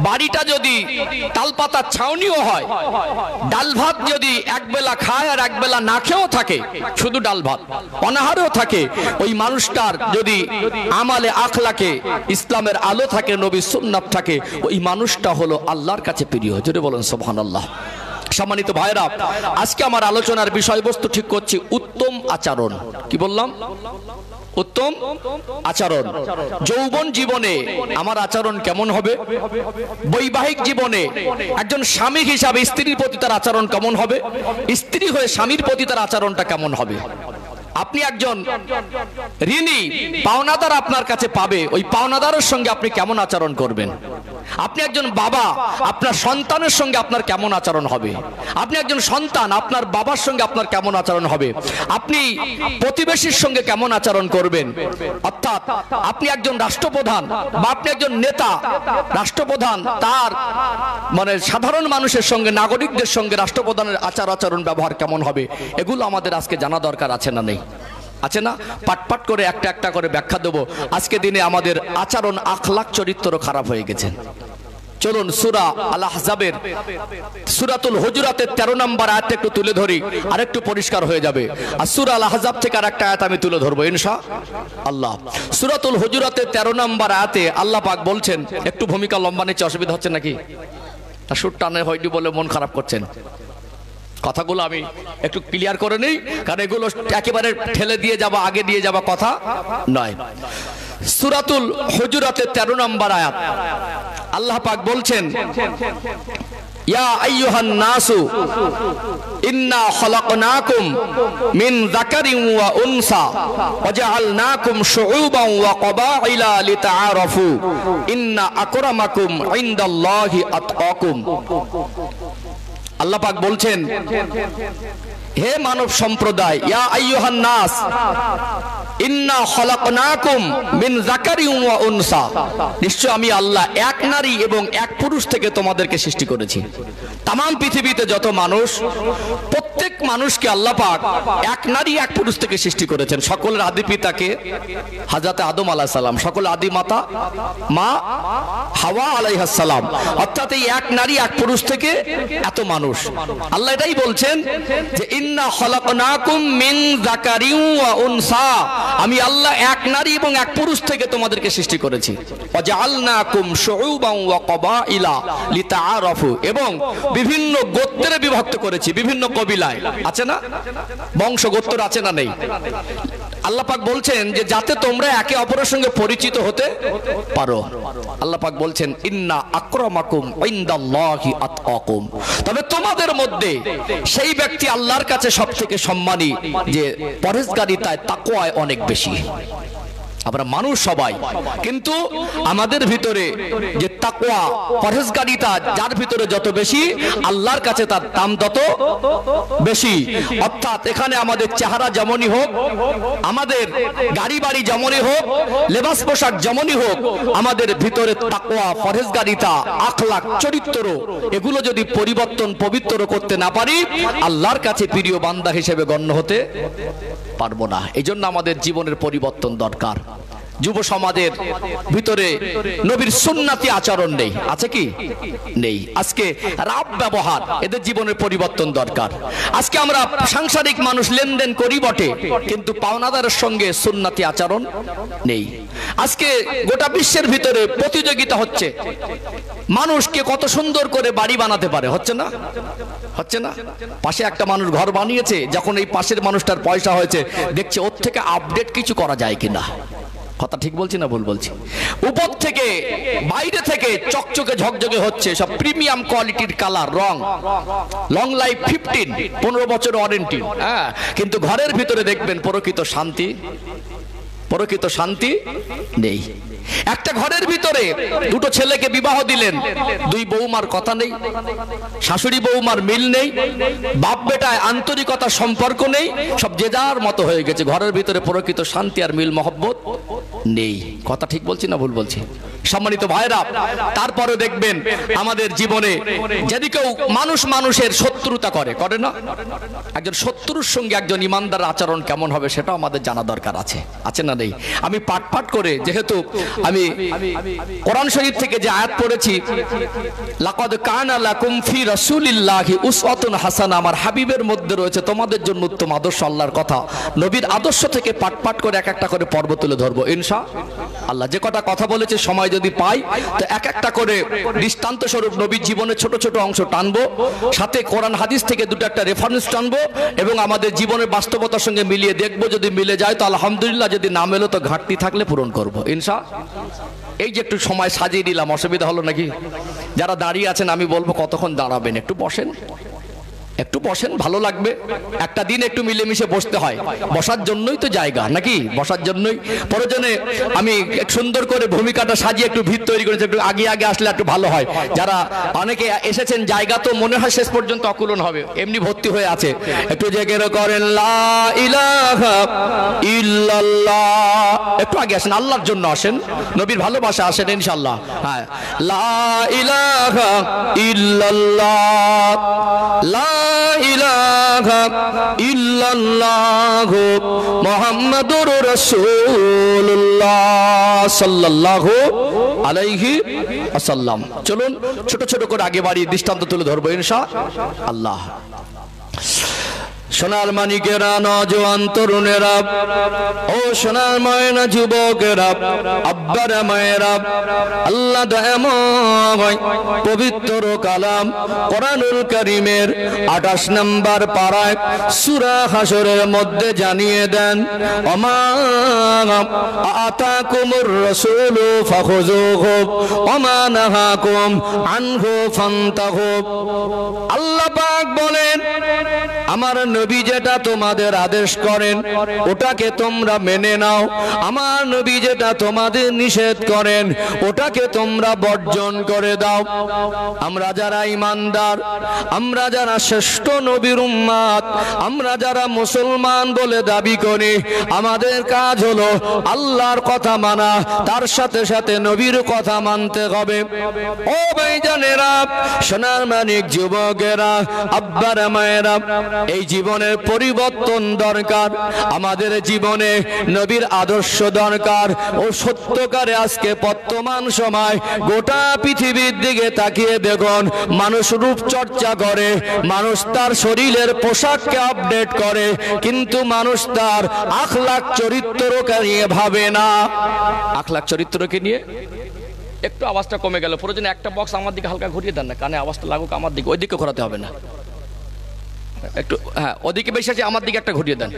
বাড়িটা যদি তালপাতার ছাউনিও হয়, ডাল ভাত যদি একবেলা খায় আর একবেলা না খেয়েও থাকে, শুধু ডাল ভাত অনাহারেও থাকে, ওই মানুষটার যদি আমালে আখলাকে ইসলামের আলো থাকে, নবীর সুন্নাত থাকে, ওই মানুষটা হলো আল্লাহর কাছে প্রিয়। জোরে বলেন সুবহানাল্লাহ। সম্মানিত ভাইরা, আজকে আমার আলোচনার বিষয়বস্তু ঠিক করছি উত্তম আচরণ। কি বললাম? উত্তম আচরণ। যৌবন জীবনে আমার আচরণ কেমন হবে? বৈবাহিক জীবনে একজন স্বামী হিসাবে স্ত্রীর প্রতি তার আচরণ কেমন হবে? স্ত্রী হয়ে স্বামীর প্রতি তার আচরণটা কেমন হবে? আপনি একজন ঋণী, পাওনাদার আপনার কাছে পাবে, ওই পাওনাদারের সঙ্গে আপনি কেমন আচরণ করবেন? আপনি একজন বাবা, আপনার সন্তানের সঙ্গে আপনার কেমন আচরণ হবে? আপনি একজন সন্তান, আপনার বাবার সঙ্গে আপনার কেমন আচরণ হবে? আপনি প্রতিবেশীর সঙ্গে কেমন আচরণ করবেন? অর্থাৎ আপনি একজন রাষ্ট্রপ্রধান বা আপনি একজন নেতা, রাষ্ট্রপ্রধান তার মানে সাধারণ মানুষের সঙ্গে, নাগরিকদের সঙ্গে রাষ্ট্রপ্রধানের আচরণ ব্যবহার কেমন হবে? এগুলো আমাদের আজকে জানা দরকার আছে না নেই? আছে না? পাট করে একটা একটা করে ব্যাখ্যা দেবো। আজকে দিনে আমাদের আচরণ, আখলাক, চরিত্র খারাপ হয়ে গেছে। চলুন সূরা আল আহজাবের সূরাতুল হুজুরাতের 13 নম্বর আয়াত একটু তুলে ধরি, আরেকটু পরিষ্কার হয়ে যাবে। আর সূরা আল আহজাব থেকে আরেকটা আয়াত আমি তুলে ধরবো ইনশাআল্লাহ। সূরাতুল হুজুরাতের 13 নম্বর আয়াতে আল্লাহ পাক বলছেন, একটু ভূমিকা লম্বা নিচ্ছে, অসুবিধা হচ্ছে নাকি? তা সুর টানে হয়নি বলে মন খারাপ করছেন। কথাগুলো আমি একটু ক্লিয়ার করে নেই, কারণ এগুলো একেবারে ঠেলে দিয়ে যাওয়া, আগে দিয়ে যাওয়া কথা নয়। সূরাতুল হুজুরাতের 13 নম্বর আয়াত আল্লাহ পাক বলছেন, ইয়া আইয়ুহান নাসু ইন্না খলাকনাকুম মিন যাকারিন ওয়া উনসা ওয়া জাআলনাকুম শুউবান ওয়া ক্বাবাইলা লিতাআরাফু ইন্না আকরামাকুম ইনদাল্লাহি আতকাকুম। আল্লাহ পাক বলছেন, হে মানব সম্প্রদায়, ইয়া আইয়ুহান নাস ইন্না খলাকনাকুম মিন যাকারিন ওয়া উনসা, নিশ্চয় আমি আল্লাহ এক নারী এবং এক পুরুষ থেকে তোমাদেরকে সৃষ্টি করেছি। তাম পৃথিবীতে যত মানুষ, প্রত্যেক মানুষকে আল্লাহ পাক এক নারী এক পুরুষ থেকে সৃষ্টি করেছেন। সকলের আদি পিতাকে হযরতে আদম আলাইহিস সালাম, সকলের আদি মাতা মা হাওয়া আলাইহিস সালাম, অর্থাৎ এই এক নারী এক পুরুষ থেকে এত মানুষ। আল্লাহ এটাই বলছেন যে ইন্না খলাকনাকুম মিন যাকারিন ওয়া উনসা, আমি আল্লাহ এক নারী এবং এক পুরুষ থেকে তোমাদেরকে সৃষ্টি করেছি। ওয়া জাআলনাকুম শুউবান ওয়া ক্বাবাইলা লিতাআরাফু, এবং বিভিন্ন গোত্রে বিভক্ত করেছি, বিভিন্ন কবিলায়। আছে না? বংশ গোত্র আছে না নেই? আল্লাহ পাক বলছেন যে যাতে তোমরা একে অপরের সঙ্গে পরিচিত হতে পারো। আল্লাহ পাক বলছেন, ইন্না আকরামাকুম ইনদাল্লাহি আতকাকুম, তবে তোমাদের মধ্যে সেই ব্যক্তি আল্লাহর কাছে সবথেকে সম্মানী যে পরহেজগারিতায়, তাকওয়ায় অনেক বেশি। আমরা মানুষ সবাই, কিন্তু আমাদের ভিতরে যে তাকওয়া, পরহেজগারিতা যার ভিতরে যত বেশি, আল্লাহর কাছে তার দাম তত বেশি। অর্থাৎ এখানে আমাদের চেহারা যেমনই হোক, আমাদের গাড়ি বাড়ি যেমনই হোক, লেবাস পোশাক যেমনই হোক, আমাদের ভিতরে তাকওয়া, পরহেজগারিতা, আখলাক, চরিত্র, এগুলো যদি পরিবর্তন, পবিত্র করতে না পারি, আল্লাহর কাছে প্রিয় বান্দা হিসেবে গণ্য হতে পারবো না। এই জন্য আমাদের জীবনের পরিবর্তন দরকার। যুব সমাজের ভিতরে নবীর সুন্নতি আচরণ নেই, আছে কি? নেই। আজকে রাব ব্যবহার, এদের জীবনের পরিবর্তন দরকার। আজকে আমরা সাংসারিক মানুষ, লেনদেন করি বটে, কিন্তু পাওনাদারের সঙ্গে সুন্নতি আচরণ নেই। আজকে গোটা বিশ্বের ভিতরে প্রতিযোগিতা হচ্ছে, মানুষকে কত সুন্দর করে বাড়ি বানাতে পারে, হচ্ছে না? হচ্ছে না? পাশে একটা মানুষ ঘর বানিয়েছে, যখন এই পাশের মানুষটার পয়সা হয়েছে, দেখছে ওর থেকে আপডেট কিছু করা যায় কিনা। কথা ঠিক বলছি না ভুল বলছি? উপর থেকে, বাইরে থেকে চকচকে ঝকঝকে হচ্ছে, সব প্রিমিয়াম কোয়ালিটির কালার, রং, লং লাইফ 15 বছর ওয়ারেন্টি। হ্যাঁ, কিন্তু ঘরের ভিতরে দেখবেন প্রকৃত শান্তি নেই। একটা ঘরের ভিতরে দুটো ছেলেকে বিবাহ দিলেন, দুই বৌমার কথা নেই, শাশুড়ি বৌমার মিল নেই, বাপ বেটায় আন্তরিকতা সম্পর্ক নেই, সব যে যার মতো হয়ে গেছে। ঘরের ভিতরে প্রকৃত শান্তি আর মিল মহব্বত নেই। কথা ঠিক বলছি না ভুল বলছি? সম্মানিত ভাইরা, তারপরে দেখবেন আমাদের জীবনে যদি কেউ মানুষের শত্রুতা করে না, একজন শত্রুর সঙ্গে একজন ইমানদার আচরণ কেমন হবে সেটাও আমাদের জানা দরকার আছে না নেই? আমি পাঠ করে, যেহেতু আমি কোরআন শরীফ থেকে যে আয়াত পড়েছি, লাকাদ কানা লাকুম ফি রাসূলিল্লাহি উসওয়াতুন হাসানাহ, আমার হাবিবের মধ্যে রয়েছে তোমাদের জন্য উত্তম আদর্শ, আল্লাহর কথা, নবীর আদর্শ থেকে পাঠ করে এক একটা করে পর্ব তুলে ধরবো ইনশাআল্লাহ। যে কটা কথা বলেছে সময় যদি পাই তো এক একটা করে দৃষ্টান্ত স্বরূপ নবীর জীবনের ছোট ছোট অংশ টানবো, সাথে কোরআন হাদিস থেকে দুটো একটা রেফারেন্স টানবো এবং আমাদের জীবনের বাস্তবতার সঙ্গে মিলিয়ে দেখবো। যদি মিলে যায় তো আলহামদুলিল্লাহ, যদি না মেলো তো ঘাটতি থাকলে পূরণ করবো ইনশাআল্লাহ। এই যে একটু সময় সাজিয়ে দিলাম, অসুবিধা হলো নাকি? যারা দাঁড়িয়ে আছেন আমি বলবো কতক্ষণ দাঁড়াবেন, একটু বসেন, ভালো লাগবে। একটা দিন একটু মিলেমিশে বসতে হয়, বসার জন্যই তো জায়গা নাকি? বসার জন্যই প্রয়োজনে আমি সুন্দর করে ভূমিকাটা সাজিয়ে একটু ভিত তৈরি করেছি, একটু আগে আসলে একটু ভালো হয়। যারা অনেকে এসেছেন জায়গা তো মনে হয় শেষ পর্যন্ত অকুলন হবে, এমনি ভর্তি হয়ে আছে। একটু জেগে করেন লা ইলাহা ইল্লাল্লাহ, একটু আগে আসেন, আল্লাহর জন্য আসেন, নবীর ভালোবাসা আসেন ইনশাআল্লাহ। হ্যাঁ, লা ইলাহা ইল্লাল্লাহ, লা ইলাহা ইল্লাল্লাহু মুহাম্মাদুর রাসূলুল্লাহ সাল্লাল্লাহু আলাইহি ওয়াসাল্লাম। চলুন ছোট ছোট করে আগে বাড়ি দৃষ্টান্ত তুলে ধরবো ইনশাআল্লাহ। সোনার মানিকেরা, নওজোয়ান তরুণেরা, ও সোনার ময়না যুবকেরা, আব্বারা মায়েরা, আল্লাহ দয়াময় পবিত্র কালাম কোরআনুল কারীমের 28 নম্বর পারায় সূরা হাশরের মধ্যে জানিয়ে দেন, ওমা আতাকুমুর রাসূলু ফাখুযুহু ওমা নাহাকুম আনহু ফান্তাহু। আল্লাহ পাক বলেন, আমার নবী যেটা তোমাদের আদেশ করেন ওটাকে তোমরা মেনে নাও, আমার নবী যেটা তোমাদের নিষেধ করেন ওটাকে তোমরা বর্জন করে দাও। আমরা যারা ঈমানদার, আমরা যারা শ্রেষ্ঠ নবীর উম্মত, আমরা যারা মুসলমান বলে দাবি করি, আমাদের কাজ হলো আল্লাহর কথা মানা, তার সাথে সাথে নবীর কথা মানতে হবে। ও ভাইজানেরা, সোনার মানিক যুবকেরা, আব্বারা মায়েরা, এই জীবনের পরিবর্তন দরকার, আমাদের জীবনে নবীর আদর্শ দরকার। ও সত্যকারে আজকে বর্তমান সময় গোটা পৃথিবীর দিকে তাকিয়ে দেখুন, মানুষ রূপচর্চা করে, মানুষ তার শরীরের পোশাককে আপডেট করে, কিন্তু মানুষ তার আখলাক চরিত্রকে নিয়ে ভাবে না। আখলাক চরিত্রকে নিয়ে একটু আওয়াজটা কমে গেল, প্রয়োজনে একটা বক্স আমার দিকে হালকা ঘুরিয়ে দেন না, কানে আওয়াজটা লাগুক আমার দিকে, ওই দিকে ঘোরাতে হবে না একটু। হ্যাঁ, ওদিকে বেশি আছে, আমার দিকে একটা ঘুরিয়ে দেন,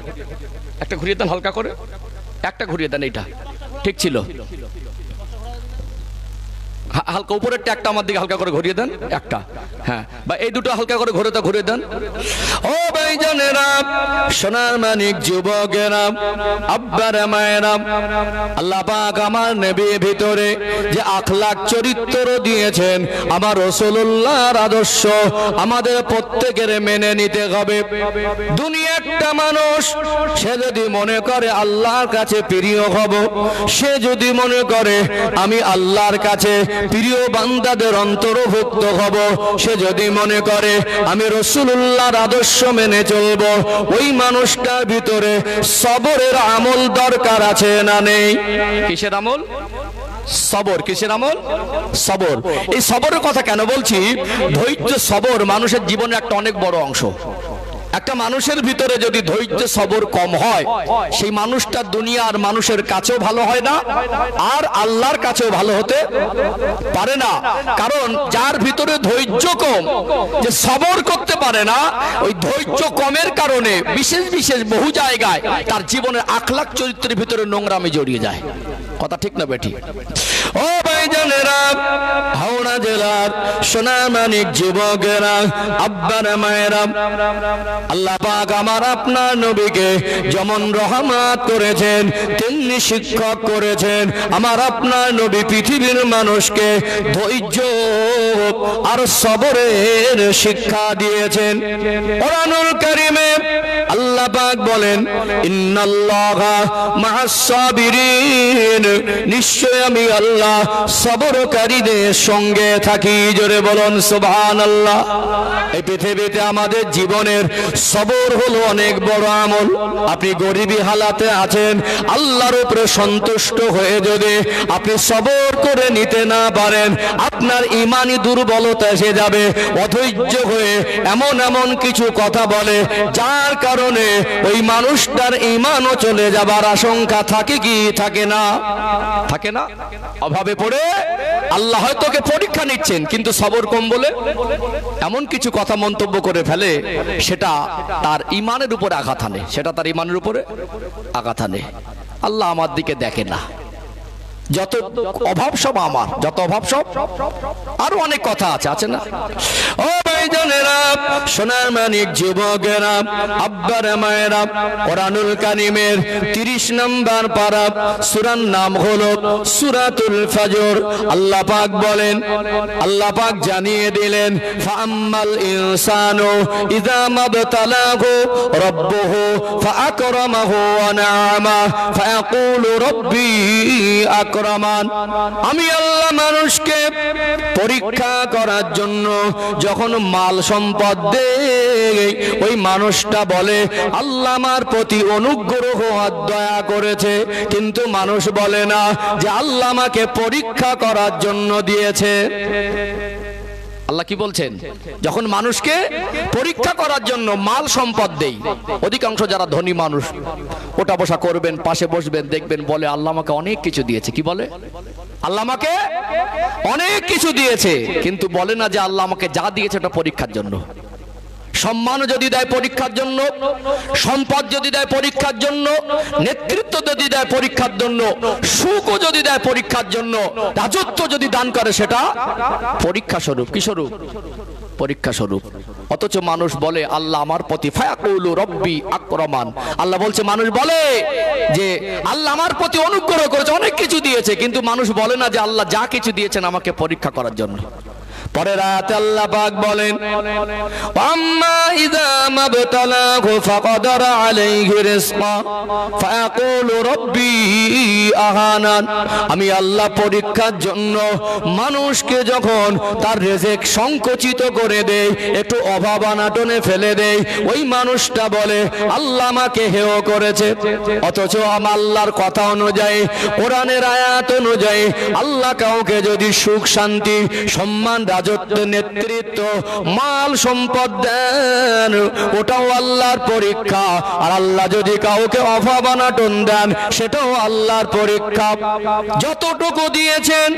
একটা ঘুরিয়ে দেন হালকা করে, একটা ঘুরিয়ে দেন, এইটা ঠিক ছিল। হালকা উপরের ট্যাগটা আমার দিকে হালকা করে ঘুরিয়ে দেন একটা, হ্যাঁ, বা এই দুটো হালকা করে ঘুরিয়ে দেন। ও ভাইজানেরা, সোনার মানিক যুবকেরা, আব্বারা মায়েরা, আল্লাহ পাক আমার নবীর ভিতরে যে আখলাক চরিত্র দিয়েছেন, আমার রাসূলুল্লাহর আদর্শ আমাদের প্রত্যেকের মেনে নিতে হবে। দুনিয়া একটা মানুষ, সে যদি মনে করে আল্লাহর কাছে প্রিয় হব, সে যদি মনে করে আমি আল্লাহর কাছে প্রিয় বান্দাদের অন্তর্ভুক্ত হব, সে যদি মনে করে আমি রাসূলুল্লাহর আদর্শ মেনে চলব, ওই মানুষটার ভিতরে সবরের আমল দরকার আছে না নেই? কিসের আমল? সবর। কিসের আমল? সবর। এই সবরের কথা কেন বলছি? ধৈর্য সবর মানুষের জীবনে একটা অনেক বড় অংশ। একটা মানুষের ভিতরে যদি ধৈর্য সবর কম হয়, সেই মানুষটা দুনিয়ার মানুষের কাছেও ভালো হয় না, আর আল্লাহর কাছেও ভালো হতে পারে না। কারণ যার ভিতরে ধৈর্য কম, যে সবর করতে পারে না, ওই ধৈর্য কমের কারণে বিশেষ বিশেষ বহু জায়গায় তার জীবনের আখলাক চরিত্রের ভিতরে নোংরামি জড়িয়ে যায়। কথা ঠিক না বেঠি? ও ভাইজানেরা, হাওড়া জেলার সোনামানিক যুবকেরা, আব্বারা মায়েরা, আল্লাহ পাক আমার আপনার নবীকে যেমন রহমত করেছেন তেমনি শিক্ষক করেছেন। আমার আপনার নবী পৃথিবীর মানুষকে ধৈর্য আর সবরের শিক্ষা দিয়েছেন। কোরআনুল কারীমে আল্লাহ পাক বলেন ইন্নাল্লাহা মা'আস সাবিরিন, নিশ্চয় আমি আল্লাহ সবরকারীদের সঙ্গে থাকি। জোরে বলুন সুবহানাল্লাহ। এই পৃথিবীতে আমাদের জীবনের সবর হলো অনেক বড় আমল। আপনি গরিবী হালাতে আছেন, আল্লাহর উপরে সন্তুষ্ট হয়ে যদি আপনি সবর করে নিতে না পারেন, আপনার ঈমানি দুর্বলতা এসে যাবে। অধৈর্য হয়ে এমন এমন কিছু কথা বলে যার কারণে ওই মানুষটার ঈমানও চলে যাবার আশঙ্কা থাকে কি থাকে না? থাকে না? অভাবে পড়ে আল্লাহ হয়তো ওকে পরীক্ষা নিচ্ছেন, কিন্তু সবর কম বলে এমন কিছু কথা মন্তব্য করে ফেলে, সেটা তার ঈমানের উপরে আঘাত আনে, সেটা তার ঈমানের উপরে আঘাত আনে। আল্লাহ আমার দিকে দেখে না, যত অভাব সব আমার, যত অভাব সব। আরো অনেক কথা আছে, আছে না? ও ভাইজানেরা, সোনার মানিক যুবকেরা, আব্বারা মায়েরা, কোরআনুল কারীমের 30 নম্বর পারা, সূরার নাম হলো সূরাতুল ফজর। আল্লাহ পাক বলেন, আল্লাহ পাক জানিয়ে দিলেন, ফাআম্মাল ইনসানু ইযা মাবতালাহু রাব্বুহু ফাআকরামাহু ওয়া না'আমা ফায়াকুলু রাব্বি আকরামান। আমি আল্লাহ মানুষকে পরীক্ষা করার জন্য যখন মাল সম্পদ দেই, ওই মানুষটা বলে আল্লাহ আমার প্রতি অনুগ্রহ আর দয়া করেছে, কিন্তু মানুষ বলে না যে আল্লাহ আমাকে পরীক্ষা করার জন্য দিয়েছে। আল্লাহ কি বলছেন? যখন মানুষকে পরীক্ষা করার জন্য মাল সম্পদ দেই, অধিকাংশ যারা ধনী মানুষ ওটা বসা করবেন, পাশে বসবেন, দেখবেন বলে আল্লাহ আমাকে অনেক কিছু দিয়েছে। কি বলে? আল্লাহ আমাকে অনেক কিছু দিয়েছে, কিন্তু বলে না যে আল্লাহ আমাকে যা দিয়েছে ওটা পরীক্ষার জন্য। সম্মান যদি দেয় পরীক্ষার জন্য, সম্পদ যদি দেয় পরীক্ষার জন্য, নেতৃত্ব যদি দেয় পরীক্ষার জন্য, সুখও যদি দেয় পরীক্ষার জন্য, রাজত্ব যদি দান করে সেটা পরীক্ষা স্বরূপ। কি স্বরূপ? পরীক্ষা স্বরূপ। অথচ মানুষ বলে আল্লাহ আমার প্রতি ফায়াকুলু রব্বি আকরামান। আল্লাহ বলছে, মানুষ বলে যে আল্লাহ আমার প্রতি অনুগ্রহ করেছে, অনেক কিছু দিয়েছে, কিন্তু মানুষ বলে না যে আল্লাহ যা কিছু দিয়েছেন আমাকে পরীক্ষা করার জন্য। পরের আয়াতে আল্লাহ পাক বলেন, আম্মা ইযা মাবতালাহু ফাকাদারা আলাইহি রিজকা ফায়াকুলু রাব্বি আহানান। আমি আল্লাহ পরীক্ষার জন্য মানুষকে যখন তার রিজিক সংকুচিত করে দেই, একটু অভাব অনাটনে ফেলে দেই, ওই মানুষটা বলে আল্লাহ আমাকে হেয় করেছে। অথচ আল্লাহর কথা অনুযায়ী, কোরআনের আয়াত অনুযায়ী, আল্লাহ কাউকে যদি সুখ শান্তি সম্মান রাজত্ব নেতৃত্ব মাল সম্পদ দেন, ওটাও আল্লাহর পরীক্ষা। আর আল্লাহ যদি কাউকে অভাব অনাটন দেন, সেটাও আল্লাহর পরীক্ষা। যতটুকু দিয়েছেন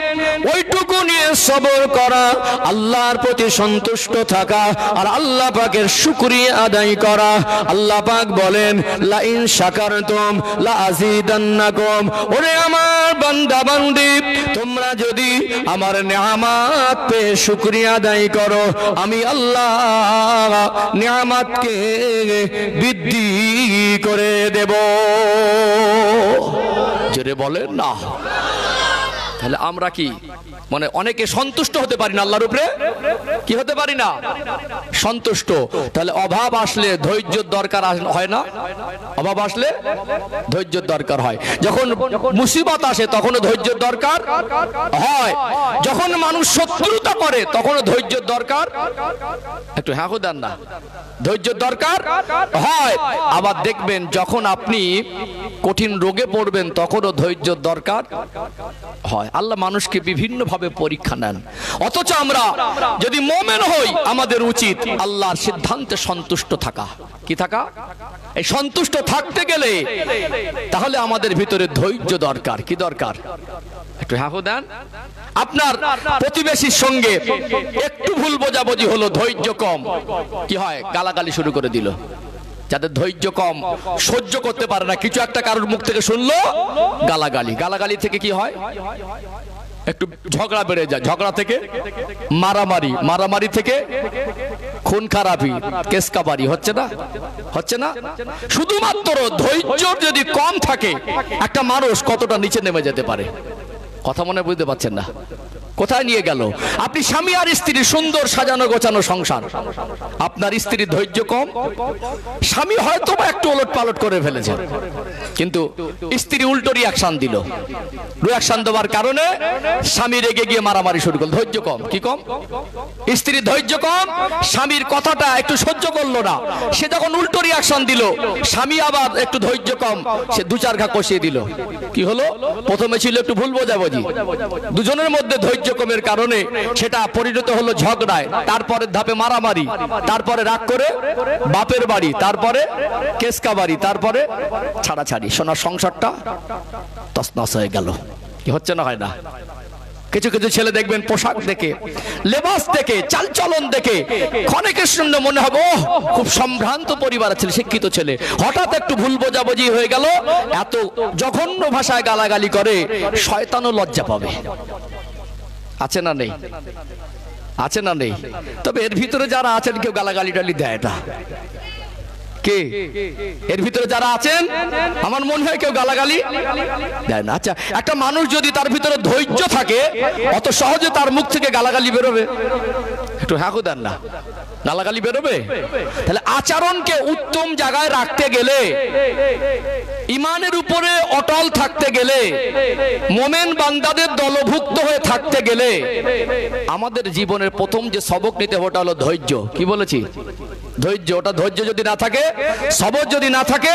ওইটুকু নিয়ে সবর করা, আল্লাহর প্রতি সন্তুষ্ট থাকা, আর আল্লাহ পাকের শুকরিয়া আদায় করা। আল্লাহ পাক বলেন, লা ইন শাকারতুম লা আযীদান্নাকুম। ওরে আমার বান্দা বান্দি, তোমরা যদি আমার নেয়ামত পেয়ে শুকরিয়া আদায় করো, আমি আল্লাহ নেয়ামতকে বৃদ্ধি করে দেব। জোরে বলেন না। তাহলে আমরা কি মানে অনেকে সন্তুষ্ট হতে পারি না আল্লাহর উপরে? কি হতে পারি না? সন্তুষ্ট। তাহলে অভাব আসলে ধৈর্যের দরকার হয় না? অভাব আসলে ধৈর্যের দরকার হয়। যখন মুসিবত আসে তখনও ধৈর্যের দরকার হয়। যখন মানুষ শত্রুতা করে তখনও ধৈর্যের দরকার। একটু হ্যাঁ দেন না, ধৈর্যের দরকার হয়। আবার দেখবেন যখন আপনি কঠিন রোগে পড়বেন তখনও ধৈর্যের দরকার হয়। আল্লাহ মানুষকে বিভিন্ন ভাবে পরীক্ষা নেন। অথচ আমরা যদি মুমিন হই, আমাদের উচিত আল্লাহর সিদ্ধান্তে সন্তুষ্ট থাকা। কি থাকা? এই সন্তুষ্ট থাকতে গেলে তাহলে আমাদের ভিতরে ধৈর্য দরকার। কি দরকার? একটু হ্যাঁ দেন। আপনার প্রতিবেশীর সঙ্গে একটু ভুল বোঝাবুঝি হলো, ধৈর্য কম, কি হয়? গালাগালি শুরু করে দিল। যাদের ধৈর্য কম, সহ্য করতে পারে না, কিছু একটা কারোর মুখ থেকে শুনলো গালাগালি, গালাগালি থেকে কি হয়? একটু ঝগড়া বেড়ে যায়, ঝগড়া থেকে মারামারি, মারামারি থেকে খুন খারাপি, কেসকাবারি। হচ্ছে না? হচ্ছে না? শুধুমাত্র ধৈর্য যদি কম থাকে, একটা মানুষ কতটা নিচে নেমে যেতে পারে। কথা মনে বুঝতে পারছেন না? কোথায় নিয়ে গেল? আপনি স্বামী আর স্ত্রী সুন্দর সাজানো গোছানো সংসার, আপনার স্ত্রীর ধৈর্য কম। স্বামী হয়তো বা একটু ওলট পালট করে ফেলেছে, কিন্তু স্ত্রী উল্টো রিয়াকশন দিল। রিয়াকশন দেওয়ার কারণে স্বামী রেগে গিয়ে মারামারি শুরু করল। ধৈর্য কম। কি কম? স্ত্রীর ধৈর্য কম, স্বামীর কথাটা একটু সহ্য করলো না, সে যখন উল্টো রিয়াকশন দিল, স্বামী আবার একটু ধৈর্য কম, সে দু চার ঘা কষিয়ে দিল। কি হলো? প্রথমে ছিল একটু ভুল বোঝাবুঝি, দুজনের মধ্যে ধৈর্য কমের কারণে সেটা পরিণত হলো ঝগড়ায়, তারপরে ধাপে মারামারি, তারপরে রাগ করে বাপের বাড়ি, তারপরে কেসকা বাড়ি, তারপরে ছাড়াছাড়ি। সোনার সংসারটা তছনছ হয়ে গেল। কি হচ্ছে না? হয় না? কিছু কিছু ছেলে দেখবেন পোশাক দেখে, লেবাস দেখে, চালচলন দেখে ক্ষণিকের জন্য মনে হবে ও খুব সম্ভ্রান্ত পরিবারের ছেলে, শিক্ষিত ছেলে। হঠাৎ একটু ভুল বোঝাবুঝি হয়ে গেল, এত জঘন্য ভাষায় গালাগালি করে, শয়তানও লজ্জা পাবে। আছে না নেই? আছে না নেই? তবে এর ভিতরে যারা আছেন কেউ গালাগালি টালি দেয় না। কে এর ভিতরে যারা আছেন আমার মনে হয় কেউ গালাগালি দেয় না। আচ্ছা, একটা মানুষ যদি তার ভিতরে ধৈর্য থাকে, অত সহজে তার মুখ থেকে গালাগালি বেরোবে? একটু হ্যাঁ দেন না, গালাগালি বেরোবে? তাহলে আচরণকে উত্তম জায়গায় রাখতে গেলে, ইমানের উপরে অটল থাকতে গেলে, মোমেন বান্দাদের দলভুক্ত হয়ে থাকতে গেলে, আমাদের জীবনের প্রথম যে সবক নিতে হবে ওটা হলো ধৈর্য। কি বলেছি? ধৈর্য। ওটা ধৈর্য যদি না থাকে, সবর যদি না থাকে,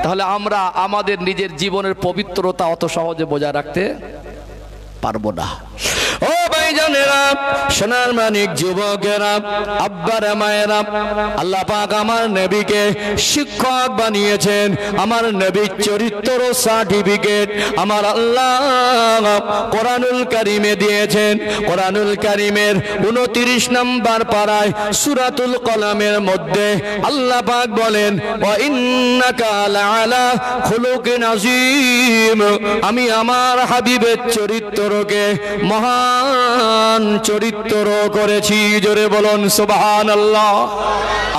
তাহলে আমরা আমাদের নিজের জীবনের পবিত্রতা অত সহজে বজায় রাখতে পারবো না। ও ভাইজানেরা, সোনার মানিক যুবকেরা, আব্বারা মায়েরা, আল্লাহ পাক আমার নবীকে শিক্ষক বানিয়েছেন। আমার নবীর চরিত্র সার্টিফিকেট আমার আল্লাহ কোরআনুল কারিমে দিয়েছেন। কোরআনুল কারিমের 29 নম্বর পারায় সূরাতুল কলামের মধ্যে আল্লাহ পাক বলেন, ওয়া ইন্নাকা লাআলা খুলুকিন আযীম। আমি আমার হাবিবের চরিত্রকে মহান চরিত্র করেছি। জোরে বলুন সুবহানাল্লাহ।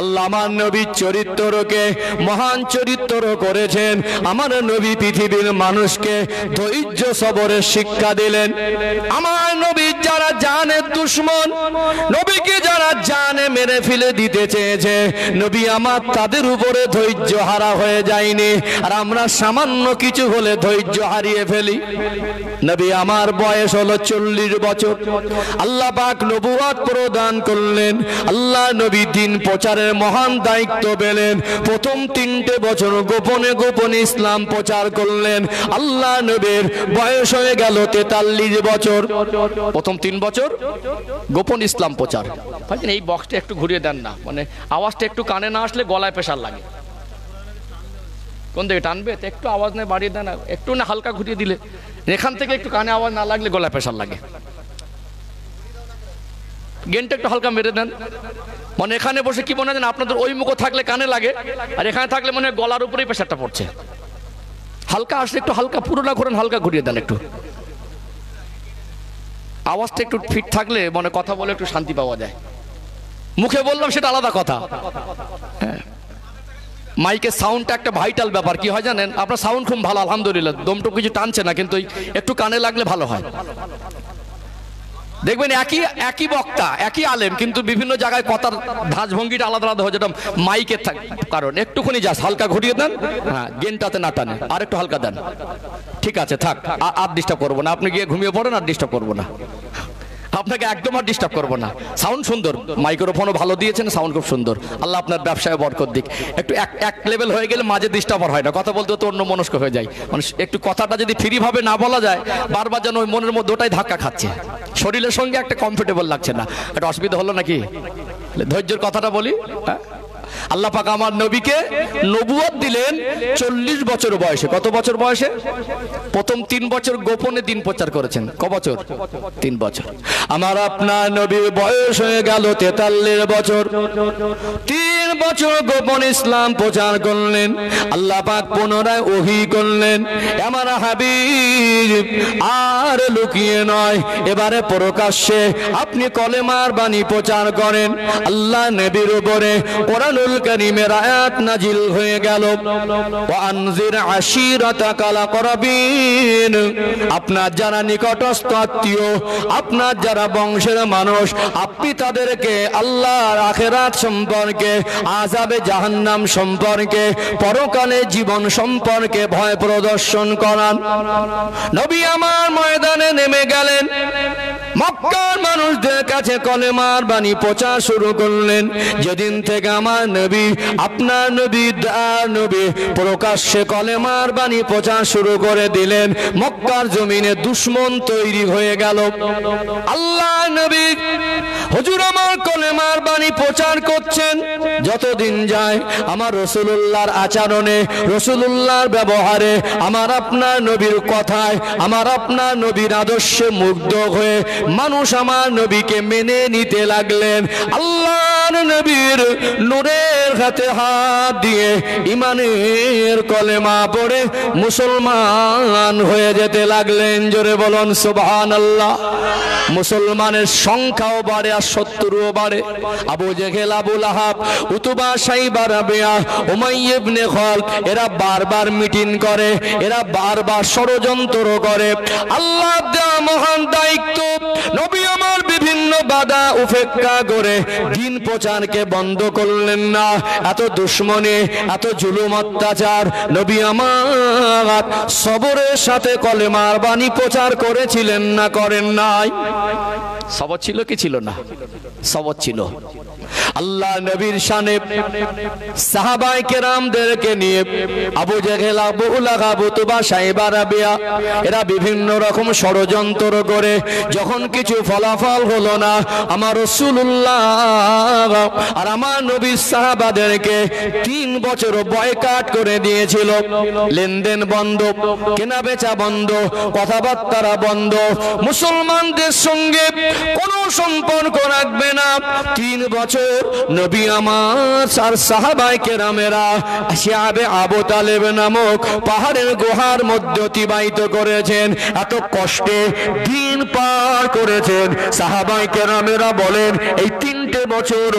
আল্লাহ আমার নবীর চরিত্রকে মহান চরিত্র করেছেন। আমার নবী পৃথিবীর মানুষকে ধৈর্য সবরের শিক্ষা দিলেন। আমার নবী যারা জানের দুশমন, নবীকে যারা জানে মেরে ফেলে দিতে চেয়েছে, নবী আমার তাদের উপরে ধৈর্য হারা হয়ে যায়নি। আর আমরা সামান্য কিছু হলে ধৈর্য হারিয়ে ফেলি। নবী আমার বয়স হলো 40 বছর। আল্লাহ পাক নবুয়ত প্রদান করলেন। আল্লাহ নবী দিন প্রচারের মহান দায়িত্ব পেলেন। প্রথম 3টে বছর গোপনে গোপনে ইসলাম প্রচার করলেন। আল্লাহ নবীর বয়স হয়ে গেল 43 বছর। প্রথম 3 বছর গোপন ইসলাম প্রচার। ভাইজান এই বক্সটা একটু ঘুরিয়ে দেন না, মানে আওয়াজটা একটু কানে না আসলে গলায় প্রেশার লাগে। কোন দিকে টানবে? একটু আওয়াজ নেই, বাড়িয়ে দেন। একটু না হালকা ঘুরিয়ে দিলে, এখান থেকে একটু কানে আওয়াজ না লাগলে গলায় প্রেশার লাগে। গেনটা একটু হালকা মেরে দেন। মানে এখানে বসে কি মনে হয় আপনাদের ওই মুখো থাকলে কানে লাগে, আর এখানে থাকলে মনে হয় গলার উপরেই প্রেশারটা পড়ছে। হালকা আসলে একটু হালকা, পুরো না করেন, হালকা ঘুরিয়ে দেন একটু। আওয়াজটা একটু ফিট থাকলে মানে কথা বলে একটু শান্তি পাওয়া যায়। মুখে বললাম সেটা আলাদা কথা। হ্যাঁ, মাইকের সাউন্ডটা একটা ভাইটাল ব্যাপার। কি হয় জানেন, আপনার সাউন্ড খুব ভালো আলহামদুলিল্লাহ, দমটুকু কিছু টানছে না, কিন্তু একটু কানে লাগলে ভালো হয়। দেখবেন একই বক্তা, একই আলেম, কিন্তু বিভিন্ন জায়গায় কথার ধাঁচভঙ্গিটা আলাদা আলাদা হয়, যেটা মাইকের কারণ। একটুখানি জাস্ট হালকা ঘুরিয়ে দেন। হ্যাঁ, গেনটাতে না টানে, আর একটু হালকা দেন। ঠিক আছে, থাক, আর ডিস্টার্ব করবো না। আপনি গিয়ে ঘুমিয়ে পড়েন, আর ডিস্টার্ব করবো না আপনাকে, একদম আর ডিস্টার্ব করবো না। সাউন্ড সুন্দর, মাইক্রোফোনও ভালো দিয়েছেন, সাউন্ড খুব সুন্দর। আল্লাহ আপনার ব্যবসায় বরকত দিক। একটু এক লেভেল হয়ে গেলে মাঝে ডিস্টার্ব হয় না, কথা বলতে তো অন্য মনস্ক হয়ে যায়। মানে একটু কথাটা যদি ফ্রি ভাবে না বলা যায়, বারবার যেন ওই মনের মধ্যে ওটাই ধাক্কা খাচ্ছে, শরীরের সঙ্গে একটা কমফোর্টেবল লাগছে না। একটা অসুবিধা হলো নাকি? ধৈর্যের কথাটা বলি। হ্যাঁ, আল্লাহ পাক আমার নবীকে নবুয়ত দিলেন 40 বছর বয়সে। কত বছর বয়সে? প্রথম 3 বছর গোপনে দিন প্রচার করেছেন। ক বছর? 3 বছর। আমার আপনার নবীর বয়স হয়ে গেল 43 বছর। 3 বছর গোপন ইসলাম প্রচার করলেন। আল্লাহ পাক পুনরায় ওহী করলেন, আমার হাবিব আর লুকিয়ে নয়, এবারে প্রকাশ্যে আপনি কলেমার বাণী প্রচার করেন। আল্লাহ নবীর উপরে কোরআনুল কারীমের আয়াত নাজিল হয়ে গেল, ওয়া আনজির আশিরাতাকাল আকরাবিন, আপনার যারা নিকটস্থ আত্মীয়, আপনার যারা বংশের মানুষ, আপনি তাদেরকে আল্লাহর আখিরাত সম্পর্কে, আযাবে জাহান্নাম সম্পর্কে, পরকালে জীবন সম্পর্কে ভয় প্রদর্শন করান। নবী আমার ময়দানে নেমে গেলেন, মক্কার মানুষদের কাছে কলেমার বাণী প্রচার শুরু করলেন। যেদিন থেকে আমার নবী, আপনার নবী, নবী প্রকাশ্যে কলেমার বাণী প্রচার শুরু করে দিলেন, মক্কার জমিনে দুশমন তৈরি হয়ে গেল। আল্লাহ নবী হুজুর আমার কলেমার বাণী প্রচার করছেন, যতদিন যায় আমার রাসূলুল্লাহর আচরণে, রাসূলুল্লাহর ব্যবহারে, আমার আপনার নবীর কথায়, আমার আপনার নবীর আদর্শে মুগ্ধ হয়ে মানুষ আমার নবীকে মেনে নিতে লাগলেন। আল্লাহর নবীর নূরের হাতে হাত দিয়ে ঈমানের কলেমা পড়ে মুসলমান হয়ে যেতে লাগলেন। জোরে বলুন সুবহানাল্লাহ। মুসলমানের সংখ্যাও বাড়ে আর শত্রুও বাড়ে। আবু জেহেল, আবু লাহাব, উতবা, শাইবা, রাবিয়া, উমাইয়া ইবনে খালদ, এরা বারবার মিটিং করে, এরা বারবার ষড়যন্ত্র করে। আল্লাহ দেওয়া মহান দায়িত্ব, নবী আমার বিভিন্ন বাধা উপেক্ষা করে দিন প্রচারকে বন্ধ করলেন না। এত দুশমনী, এত জুলুম অত্যাচার, নবী আমার সবরের সাথে কলেমার বাণী প্রচার করেছিলেন না করেন নাই? সবর ছিল কি ছিল না? সবর ছিল। আল্লাহ নবীর শানে সাহাবায়ে কেরামদেরকে নিয়ে আবু জেহেল, আবু লাহাব, উতবা, শাইবা, রাবিয়া এরা বিভিন্ন রকম ষড়যন্ত্র করে যখন কিছু ফলাফল হলো না, আমার রাসূলুল্লাহ আর আমার নবীর সাহাবাদেরকে 3 বছর বয়কট করে দিয়েছিল। লেনদেন বন্ধ, কেনা বেচা বন্ধ, কথাবার্তা বন্ধ, মুসলমানদের সঙ্গে কোনো সম্পর্ক রাখবে না। 3 বছর নবী আমার আর সাহাবায়ে কেরামেরা শিয়াবে আবু তালেব নামক পাহাড়ের গুহার মধ্যে অতিবাহিত করেছেন। এত কষ্টে দিন পার করেছেন। সাহাবায়ে কেরামেরা বলেন, এই 3টে বছর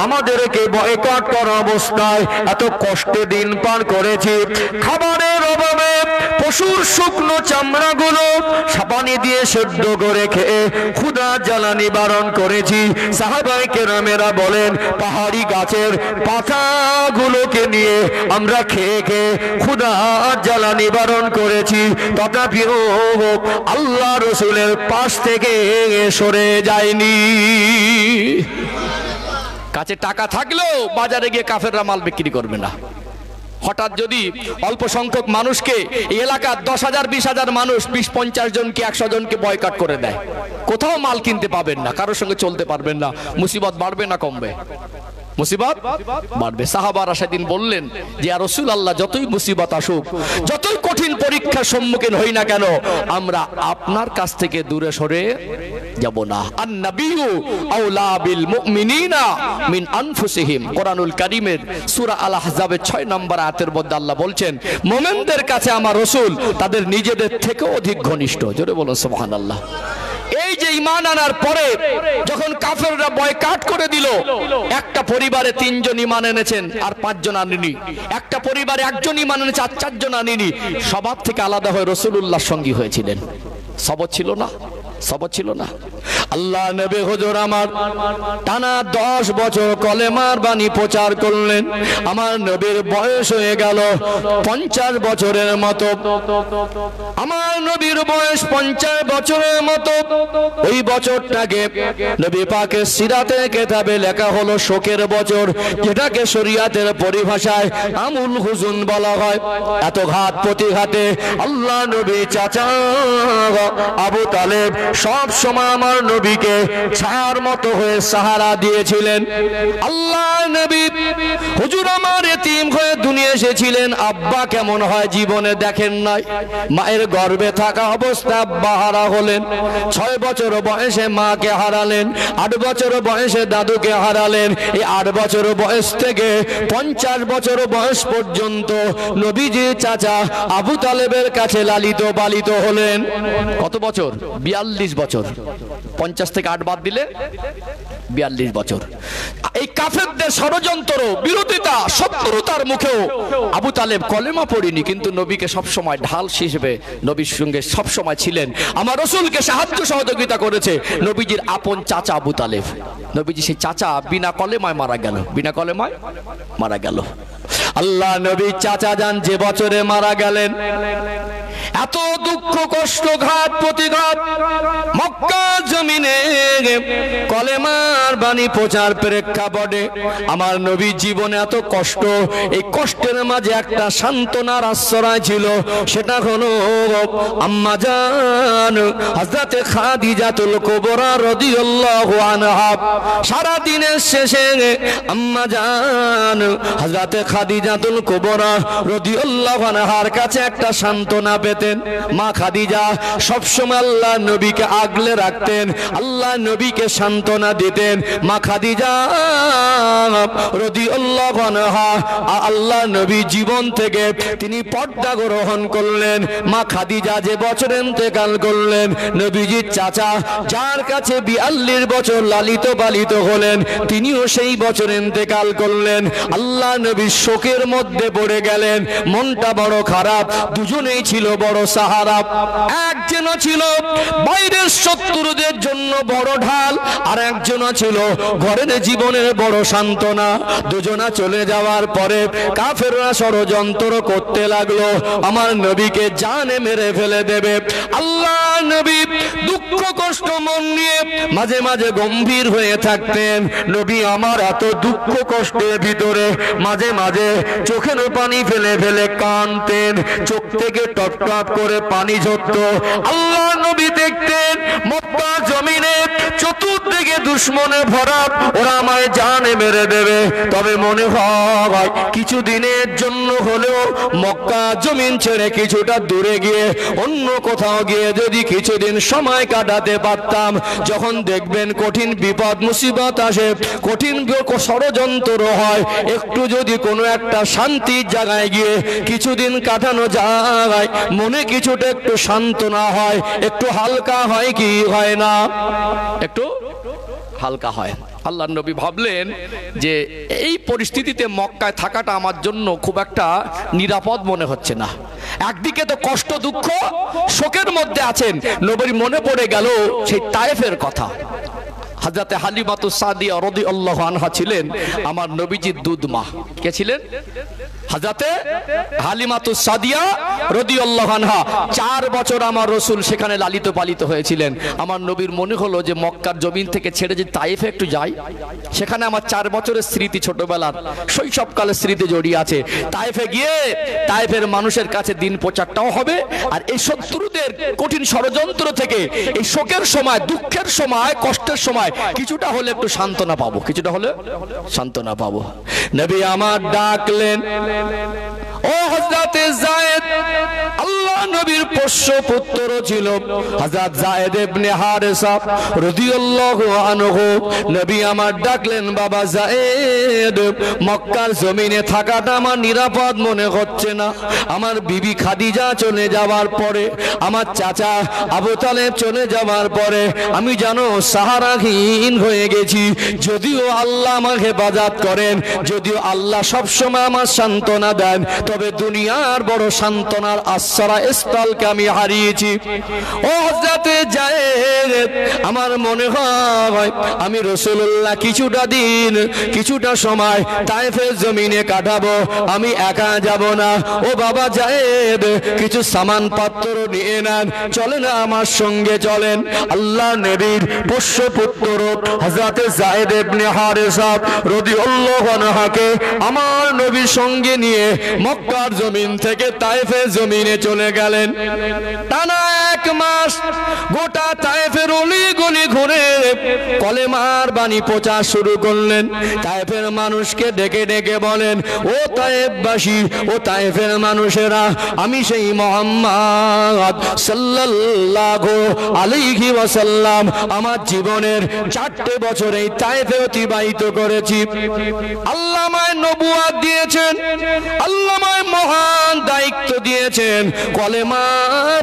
আমাদেরকে বয়কট করা অবস্থায় এত কষ্টে দিন পার করেছি। খাবারের অভাবে পশুর শুকনো চামড়াগুলো পানি দিয়ে সেদ্ধ করে খেয়ে ক্ষুধা জ্বালা নিবারণ করেছি। সাহাবায়ে কেরামেরা বলেন, পাহাড়ি গাছের পাতাগুলোকে নিয়ে আমরা খেয়ে খেয়ে ক্ষুধা জ্বালা নিবারণ করেছি। তথাপিও আল্লাহ রাসূলের পাশ থেকে সরে যায়নি। কাছে টাকা থাকলেও বাজারে গিয়ে কাফেররা মাল বিক্রি করবে না। হঠাৎ যদি অল্প সংখ্যক মানুষকে, এই এলাকার 10,000 20,000 মানুষ 20-50 জনকে 100 জনকে বয়কট করে দেয়, কোথাও মাল কিনতে পাবেন না, কারোর সঙ্গে চলতে পারবেন না, মুসিবত বাড়বে না কমবে? মুসিবত বাড়বে। সাহাবারা সেদিন বললেন যে ইয়া রাসূলুল্লাহ, যতই মুসিবত আসুক, যতই কঠিন পরীক্ষার সম্মুখীন হই না কেন, আমরা আপনার কাছ থেকে দূরে সরে যাব না। আন নাবিয়্যু আওলা বিল মুমিনিনা মিন আনফুসিহিম। কোরআনুল কারীমের সূরা আল আহজাবের 6 নম্বর আয়াতের মধ্যে আল্লাহ বলছেন, মুমিনদের কাছে আমার রাসূল তাদের নিজেদের থেকেও অধিক ঘনিষ্ঠ। জোরে বলো সুবহানাল্লাহ। এই যে ঈমান আনার পরে যখন কাফেররা বয়কট করে দিল, একটা পরিবারে 3 জন ঈমান এনেছেন আর 5 জন আনেনি, একটা পরিবারে 1 জন ঈমান এনেছে আর 4 জন আনেনি, সবার থেকে আলাদা হয়ে রাসূলুল্লাহর সঙ্গী হয়েছিলেন। সবর ছিল না? সবর ছিল না? আল্লাহ নবী হুজুর আমার টানা 10 বছর কলেমার বাণী প্রচার করলেন। আমার নবীর বয়স হয়ে গেল 50 বছরের মতো। আমার নবীর বয়স 50 বছরের মতো। ওই বছরটাকে নবী পাকের সিরাতের কিতাবে লেখা হলো শোকের বছর, যেটাকে শরীয়তের পরিভাষায় আমুল হুজুন বলা হয়। এত ঘাত প্রতিঘাতে আল্লাহ নবী চাচা আবু তালেব সব সময় আমার নবীকে ছায়ার মতো হয়ে সাহারা দিয়েছিলেন। আল্লাহ নবী হুজুর আমার এতিম হয়ে দুনিয়া এসেছিলেন, আব্বা কেমন হয় জীবনে দেখেন নাই। মায়ের গর্ভে থাকা অবস্থায় আব্বা হারা হলেন, 6 বছর বয়সে মাকে হারালেন, 8 বছর বয়সে দাদুকে হারালেন। এই 8 বছর বয়স থেকে 50 বছর বয়স পর্যন্ত নবীজির চাচা আবু তালেবের কাছে লালিত পালিত হলেন। কত বছর? 42 বছর। 50 থেকে 8 বাদ দিলে 42 বছর। এই কাফেরদের ষড়যন্ত্র, বিরোধিতা, শত্রুতার মুখেও আবু তালেব কলেমা পড়েনি, কিন্তু নবীকে সবসময় ঢাল হিসেবে নবীর সঙ্গে সবসময় ছিলেন। আমার রাসূলকে সাহায্য সহযোগিতা করেছে নবীজির আপন চাচা আবু তালেব। নবীজি সেই চাচা বিনা কলেমায় মারা গেল, বিনা কলেমায় মারা গেল। আল্লাহ নবীর চাচা যান যে বছরে মারা গেলেন, এত দুঃখ কষ্ট ঘাত প্রতিঘাত, মক্কা জমিনে কলেমার বাণী প্রচার প্রেক্ষাপটে আমার নবীর জীবনে এত কষ্ট, এই কষ্টের মাঝে একটা সান্ত্বনার আশ্রয় ছিল, সেটা হলো আম্মা জান হযরত খাদিজাতুল কুবরা রাদিয়াল্লাহু আনহা। সারা দিনের শেষে আম্মা জান হযরত খাদিজাতুল কুবরা রাদিয়াল্লাহু আনহার কাছে একটা সান্ত্বনা পেতেন। মা খাদিজা সবসময় আল্লাহ নবীকে আগলে রাখতেন, আল্লাহ নবীকে সান্ত্বনা দিতেন। মা খাদিজা রাদিয়াল্লাহু আনহা আল্লাহ নবী জীবন থেকে তিনি পর্দা গ্রহণ করলেন। মা খাদিজা যে বছর ইন্তেকাল করলেন, নবীজির চাচা যার কাছে 42 বছর লালিত পালিত হলেন, তিনিও সেই বছর ইন্তেকাল করলেন। আল্লাহ নবী শোকের মধ্যে পড়ে গেলেন, মনটা বড় খারাপ। দুজনেই ছিল বড় সাহারা। একজন ছিল বাইরের শত্রুদের জন্য বড় ঢাল, আর একজন ছিল ঘরের জীবনের বড় সান্ত্বনা। দুজনা চলে যাওয়ার পরে কাফেররা ষড়যন্ত্র করতে লাগলো আমার নবীকে জানে মেরে ফেলে দেবে। আল্লাহ নবী দুঃখ কষ্ট মন নিয়ে মাঝে মাঝে গম্ভীর হয়ে থাকতেন। নবী আমার এত দুঃখ কষ্টের ভিতরে মাঝে মাঝে চোখের পানি ফেলে ফেলে কাঁদতেন, চোখ থেকে টপ টপ করে পানি ঝরতো। আল্লাহ নবী দেখতেন মক্কা জমিনে চতুর্দিকে দুশমনে ভরা, ওরা আমায় জানে মেরে দেবে, তবে মনে হয় কিছুদিনের জন্য হলেও মক্কা জমিন ছেড়ে কিছুটা দূরে গিয়ে অন্য কোথাও গিয়ে যদি কিছুদিন সময় কাটাতে পারতাম। যখন দেখবেন কঠিন বিপদ মুসিবত আসে, কঠিন ষড়যন্ত্র হয়, একটু যদি কোনো একটা শান্তির জায়গায় গিয়ে কিছুদিন কাটানো যায়, মনে কিছুটা একটু সান্ত্বনা হয়, একটু হালকা হয় কি হয় না? একটু হালকা হয়। আল্লাহ নবী ভাবলেন যে এই পরিস্থিতিতে মক্কায় থাকাটা আমার জন্য খুব একটা নিরাপদ মনে হচ্ছে না। একদিকে তো কষ্ট দুঃখ শোকের মধ্যে আছেন, নবীর মনে পড়ে গেল সেই তায়েফের কথা। হযরত হালিমাতুস সাদিয়া রাদিয়াল্লাহু আনহা ছিলেন আমার নবীজির দুধ মা। কে ছিলেন? হযরত হালিমাতুস সাদিয়া রাদিয়াল্লাহু আনহা। 4 বছর আমার রাসূল সেখানে লালিত পালিত হয়েছিলেন। আমার নবীর মনে হলো যে মক্কার জমিন থেকে ছেড়ে যে তায়েফে একটু যাই, সেখানে আমার 4 বছরের স্মৃতি, ছোটবেলার শৈশবকালের স্মৃতি জড়িয়ে আছে। তায়েফে গিয়ে তায়েফের মানুষের কাছে দিন প্রচারটাও হবে, আর এই শত্রুদের কঠিন ষড়যন্ত্র থেকে এই শোকের সময়, দুঃখের সময়, কষ্টের সময় কিছুটা হলে একটু সান্ত্বনা পাবো, কিছুটা হলে সান্ত্বনা পাবো। নবী আমার ডাকলেন, ও হযরত যায়েদ। আল্লাহ নবীর পোষ্য পুত্র ছিল হযরত যায়েদ ইবনে হারেসা রাদিয়াল্লাহু আনহু। নবী আমার ডাকলেন, বাবা যায়েদ, মক্কার জমিনে থাকাটা আমার নিরাপদ মনে হচ্ছে না। আমার বিবি খাদিজা চলে যাওয়ার পরে, আমার চাচা আবু তালেব চলে যাওয়ার পরে আমি জানো সাহারাহীন হয়ে গেছি। যদিও আল্লাহ আমাকে হেফাজত করেন, যদিও আল্লাহ সবসময় আমার সান্ত্বনা দেন, তবে দুনিয়ার বড় সান্ত্বনার আশ্রয় স্থলকে আমি হারিয়েছি। ও হযরত যায়েদ, আমার মনে হয় আমি রাসূলুল্লাহ কিছুটা দিন, কিছুটা সময় তায়েফের জমিনে কাটাবো, আমি একা যাব না। ও বাবা যায়েদ, কিছু সামান পত্র নিয়ে নেন, চলেন আমার সঙ্গে চলেন। আল্লাহ নবীর পোষ্য পুত্র হযরত যায়েদ ইবনে হারেসা রাদিয়াল্লাহু আনহুকে আমার নবীর সঙ্গে নিয়ে মক্কার জমিন থেকে তায়েফের জমিনে চলে গেলেন। টানা 1 মাস গোটা তায়েফের অলি গলি নবী ঘুরে কলেমার বাণী প্রচার শুরু করলেন। তায়েফের মানুষকে ডেকে ডেকে বলেন, ও তায়েফবাসী, ও তায়েফের মানুষেরা, আমি সেই মুহাম্মদ সাল্লাল্লাহু আলাইহি ওয়াসাল্লাম আমার জীবনের 4টে বছর এই তায়েফে অতিবাহিত করেছি। আল্লাহ আমায় নবুয়ত দিয়েছেন, আল্লাহ আমায় মহান দায়িত্ব দিয়েছেন, কলেমা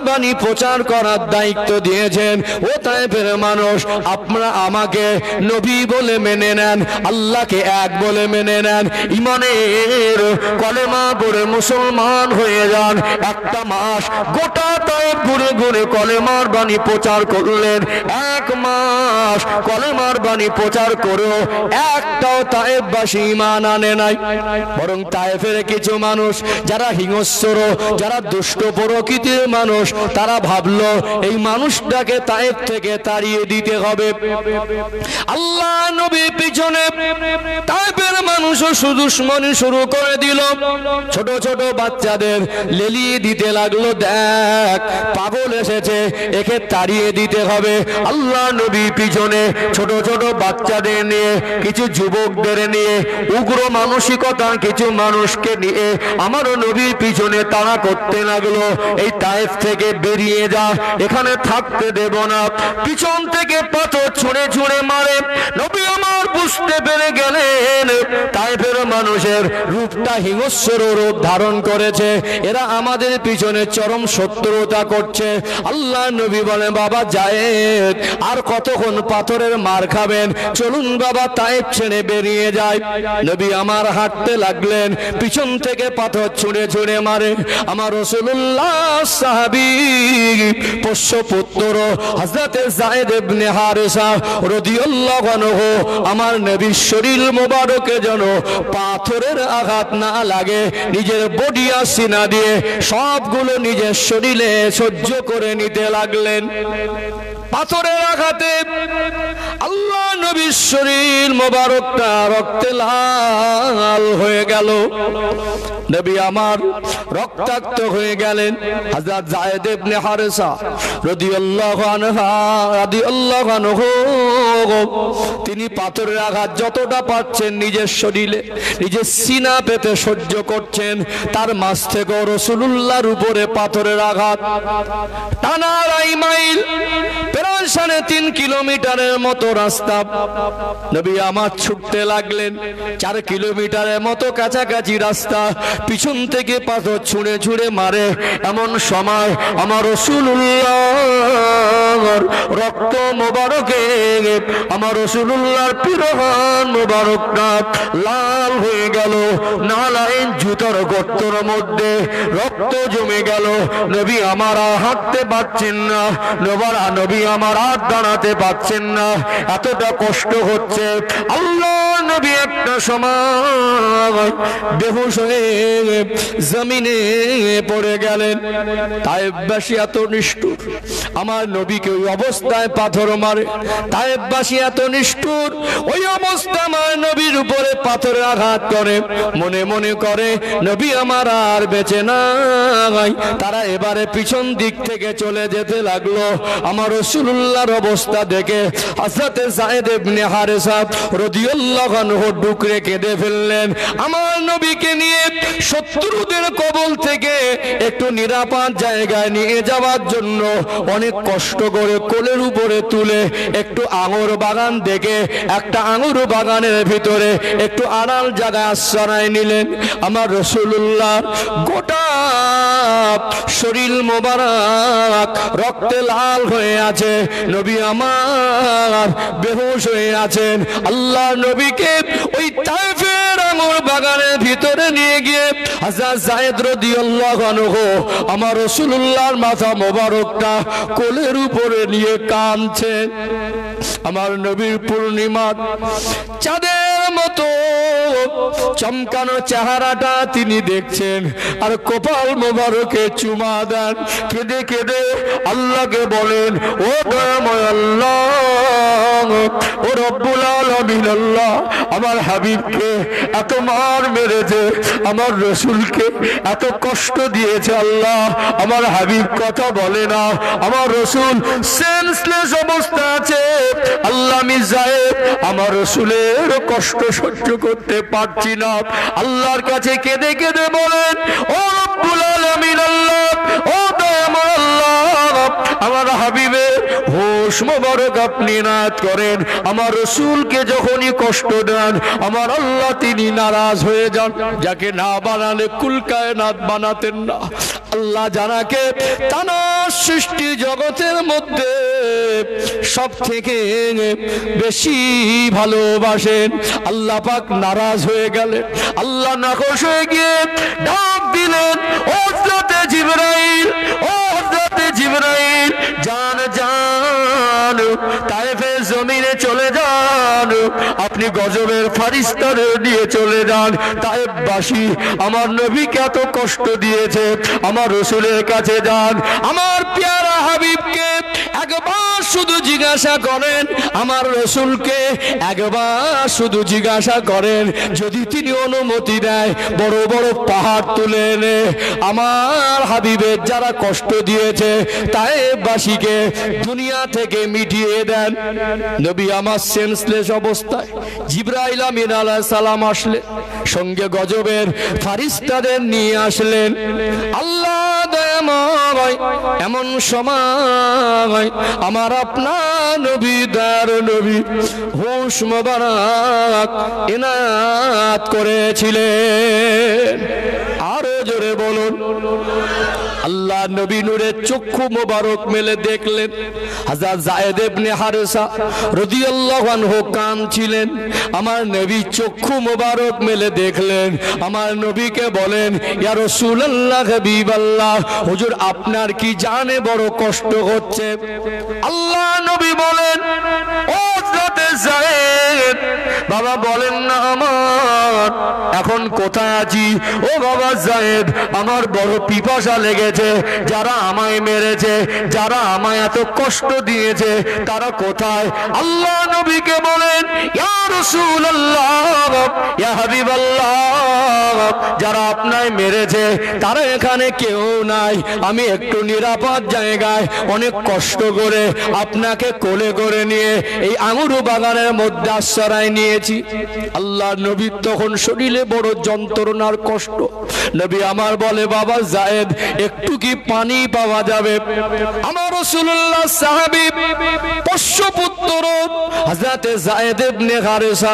বাণী প্রচার করার দায়িত্ব দিয়েছেন। ও তায়েফের মানুষ, আপনারা আমাকে নবী বলে মেনে নেন, আল্লাহকে এক বলে মেনে নেন, ঈমানের কলেমা পড়ে মুসলমান হয়ে যান। একটা মাস গোটা তায়েফ ঘুরে ঘুরে কলেমার বাণী প্রচার করলেন। 1 মাস কলেমার বাণী প্রচার করেও একটাও তায়েফবাসী ঈমান আনে নাই। বরং তায়েফের কিছু মানুষ যারা হিংস্র, যারা দুষ্ট প্রকৃতির মানুষ, তারা ভাবলো এই মানুষটাকে তায়েফ থেকে তাড়িয়ে দিতে হবে। আল্লাহ নবীর পিছনে তায়েফের মানুষও দুশমনি শুরু করে দিল। ছোট ছোট বাচ্চাদের লেলিয়ে দিতে লাগলো, দেখ পাগল এসেছে, একে তাড়িয়ে দিতে হবে। আল্লাহ নবীর পিছনে ছোট ছোট বাচ্চাদের নিয়ে, কিছু যুবকদের নিয়ে, উগ্র মানসিকতার কিছু মানুষকে নিয়ে আমার নবীর পিছনে তাড়া করতে লাগলো, এই তায়েফ থেকে বেরিয়ে যা, এখানে থাকতে দেব না। পিছন থেকে পাথর ছুঁড়ে ছুঁড়ে মারে। নবী আমার বুঝতে পেরে গেলেন তায়েফের মানুষের রূপটা হিংস্র রূপ ধারণ করেছে, এরা আমাদের পিছনে চরম শত্রুতা করছে। আল্লাহ নবী বলেন, বাবা যায়েদ, আর কতক্ষণ পাথরের মার খাবেন, চলুন বাবা তায়েফ ছেড়ে বেরিয়ে যায়। নবী আমার হাঁটতে লাগলেন, পিছন থেকে পাথর ছুঁড়ে ছুঁড়ে মারে। আমার রাসূলুল্লাহ সাহাবী পোষ্যপুত্র হযরতে যায়েদ ইবনে হারেসা রাদিয়াল্লাহু আনহু, আমার নবীর শরীর মোবারকে যেন পাথরের আঘাত না লাগে, নিজের বডি আর সিনা দিয়ে সবগুলো নিজের শরীরে সহ্য করে নিতে লাগলেন। পাথরের আঘাতে আল্লাহ নবীর শরীর মোবারকটা রক্তে লাল হয়ে গেল। নবী আমার রক্তাক্ত হয়ে গেলেন। হযরত যায়েদ ইবনে হারেসা রাদিয়াল্লাহু আনহু তিনি পাথরের আঘাত যতটা পাচ্ছেন নিজের শরীরে, নিজের সিনা পেতে সহ্য করছেন। তার মাঝ থেকে রাসূলুল্লাহর উপরে পাথরের আঘাত, টানা 2.5 মাইল, প্রায় 3.5 কিলোমিটারের মতো রাস্তা। নবী আমার ছুটতে লাগলেন, 4 কিলোমিটারের মতো কাছাকাছি রাস্তা, পিছন থেকে পাথর ছুঁড়ে ছুঁড়ে মারে। এমন সময় আমার রাসূলুল্লাহর রক্ত মোবারকে, আমার রাসূলুল্লাহর পিরহান মোবারকটা লাল হয়ে গেল। নালাইন জুতার গর্তের মধ্যে রক্ত জমে গেল। নবী আমার হাঁটতে পারছেন না, নবী আমার হাত দাঁড়াতে পারছেন না, এতটা কষ্ট হচ্ছে। আল্লাহ নবী একটা সময় বেহুশ হয়ে জমিনে পড়ে গেলেন। তায়েফবাসী এত নিষ্ঠুর, আমার নবীকে ওই অবস্থায় পাথর মারে। তায়েফবাসী এত নিষ্ঠুর, ওই অবস্থা আমার নবীর উপরে পাথরের আঘাত করে। মনে মনে করে নবী আমার আর বেঁচে নাই। তারা এবারে পিছন দিক থেকে চলে যেতে লাগলো। আমার রাসূলুল্লাহর অবস্থা দেখে হযরত যায়েদ ইবনে হারেসা রাদিয়াল্লাহু আনহু ডুকরে কেঁদে ফেললেন। আমার নবীকে নিয়ে শত্রুদের কবল থেকে একটু নিরাপদ জায়গায় নিয়ে যাওয়ার জন্য অনেক কষ্ট করে কোলের উপরে তুলে একটু আঙুর বাগান দেখে একটা আঙুর বাগানের ভিতরে একটু আড়াল জায়গায় আশ্রয় নিলেন। আমার রাসূলুল্লাহ গোটা শরীর মোবারক রক্তে লাল হয়ে আছে, নবী আমার বেহুশ হয়ে আছেন। আল্লাহ নবীকে ওই তায়েফের আঙুর বাগানের ভিতরে নিয়ে গিয়ে হযরত যায়েদ রাদিয়াল্লাহু আনহু আমার রাসূলুল্লাহর মাথা মোবারকটা কোলের উপরে নিয়ে কাঁদছেন। আমার নবীর পূর্ণিমা চাঁদের মতো চমকানো চেহারাটা তিনি দেখছেন, আর কপাল মোবারকে চুমা দেন। কেঁদে কেঁদে আল্লাহকে বলেন, ও দয়াময় আল্লাহ, ও রব্বুল আলামিন আল্লাহ, আমার হাবিবকে এত মার মেরেছে, আমার রসুলকে এত কষ্ট দিয়েছে আল্লাহ, আমার হাবিব কথা বলে না, আমার রসুল সেন্সলেস অবস্থা আছে আল্লাহ, আমি যায়েদ আমার রসুলের কষ্ট সহ্য করতে পারছি না। আল্লাহর কাছে কেঁদে কেঁদে বলেন, ও রব্বুল আলামিন আল্লাহ, ও দয়াময় আল্লাহ, আমার হাবিবের হোশ মোবারক আপনি নাত করেন, আমার রসুলকে যখনই কষ্ট দেন আমার আল্লাহ তিনি নারাজ হয়ে যান। যাকে না বানালে কুল কায়নাত বানাতেন না। আল্লাহ জানাকে তানা সৃষ্টি জগতের মধ্যে সব থেকে বেশি ভালোবাসেন। আল্লাহ পাক নারাজ হয়ে গেলেন, আল্লাহ নাখোশ হয়ে গিয়ে ডাক দিলেন, ও হযরতে জিবরাইল, ও হযরতে জিবরাইল, জান জান তায়েফের জমিনে চলে যান, আপনি গজবের ফারিস্তারে নিয়ে চলে যান। তায়েফবাসী আমার নবীকে এত কষ্ট দিয়েছে, আমার রসুলের কাছে যান, আমার পেয়ারা হাবিবকে একবার শুধু জিজ্ঞাসা করেন, আমার রসুলকে একবার শুধু জিজ্ঞাসা করেন, যদি তিনি অনুমতি দেয় বড় বড় পাহাড় তুলে এনে আমার হাবিবের যারা কষ্ট দিয়েছে তায়েফবাসীকে দুনিয়া থেকে মিটিয়ে দেন। নবী আমার সেন্সলেস অবস্থায় জিবরাইল আমিন আলাইহিস সালাম আসলেন, সঙ্গে গজবের ফারিস্তাদের নিয়ে আসলেন। আল্লাহ দয়াময় এমন সময় আমার আপনার নবী দার নবী হোশ মোবারক ইনাত করেছিলেন। আরো জোরে বলুন, আল্লাহ নবী নূরের চক্ষু মোবারক মেলে দেখলেন হযরত যায়েদ ইবনে হারেসা রাদিয়াল্লাহু আনহু কাঁদছিলেন। আমার নবী চক্ষু মোবারক মেলে দেখলেন, আমার নবীকে বলেন, ইয়া রাসূলুল্লাহ হাবিবাল্লাহ, হুজুর আপনার কি জানে বড় কষ্ট হচ্ছে? আল্লাহ নবী বলেন, ও হযরত যায়েদ, বাবা বলেন না আমার এখন কোথায় আছি? ও বাবা যায়েদ, আমার বড় পিপাসা লেগেছে, যারা আমায় মেরেছে, যারা আমায় এত কষ্ট দিয়েছে তারা কোথায়? আল্লাহ নবীকে বলেন, ইয়া রাসূলুল্লাহ, ইয়া হাবিবাল্লাহ, যারা আপনায় মেরেছে তারা এখানে কেউ নাই, আমি একটু নিরাপদ জায়গায় অনেক কষ্ট করে আপনাকে কোলে করে নিয়ে এই আঙুর বাগানের মধ্যে আশ্রয় নিয়েছি। আল্লাহ নবী তখন শরীরে বড় যন্ত্রণার কষ্ট। নবী আমার বলে, বাবা যায়েদ একটু কি পানি পাওয়া যাবে? আমার রাসূলুল্লাহ সাহাবী পোষ্যপুত্র হযরতে যায়েদ ইবনে হারেসা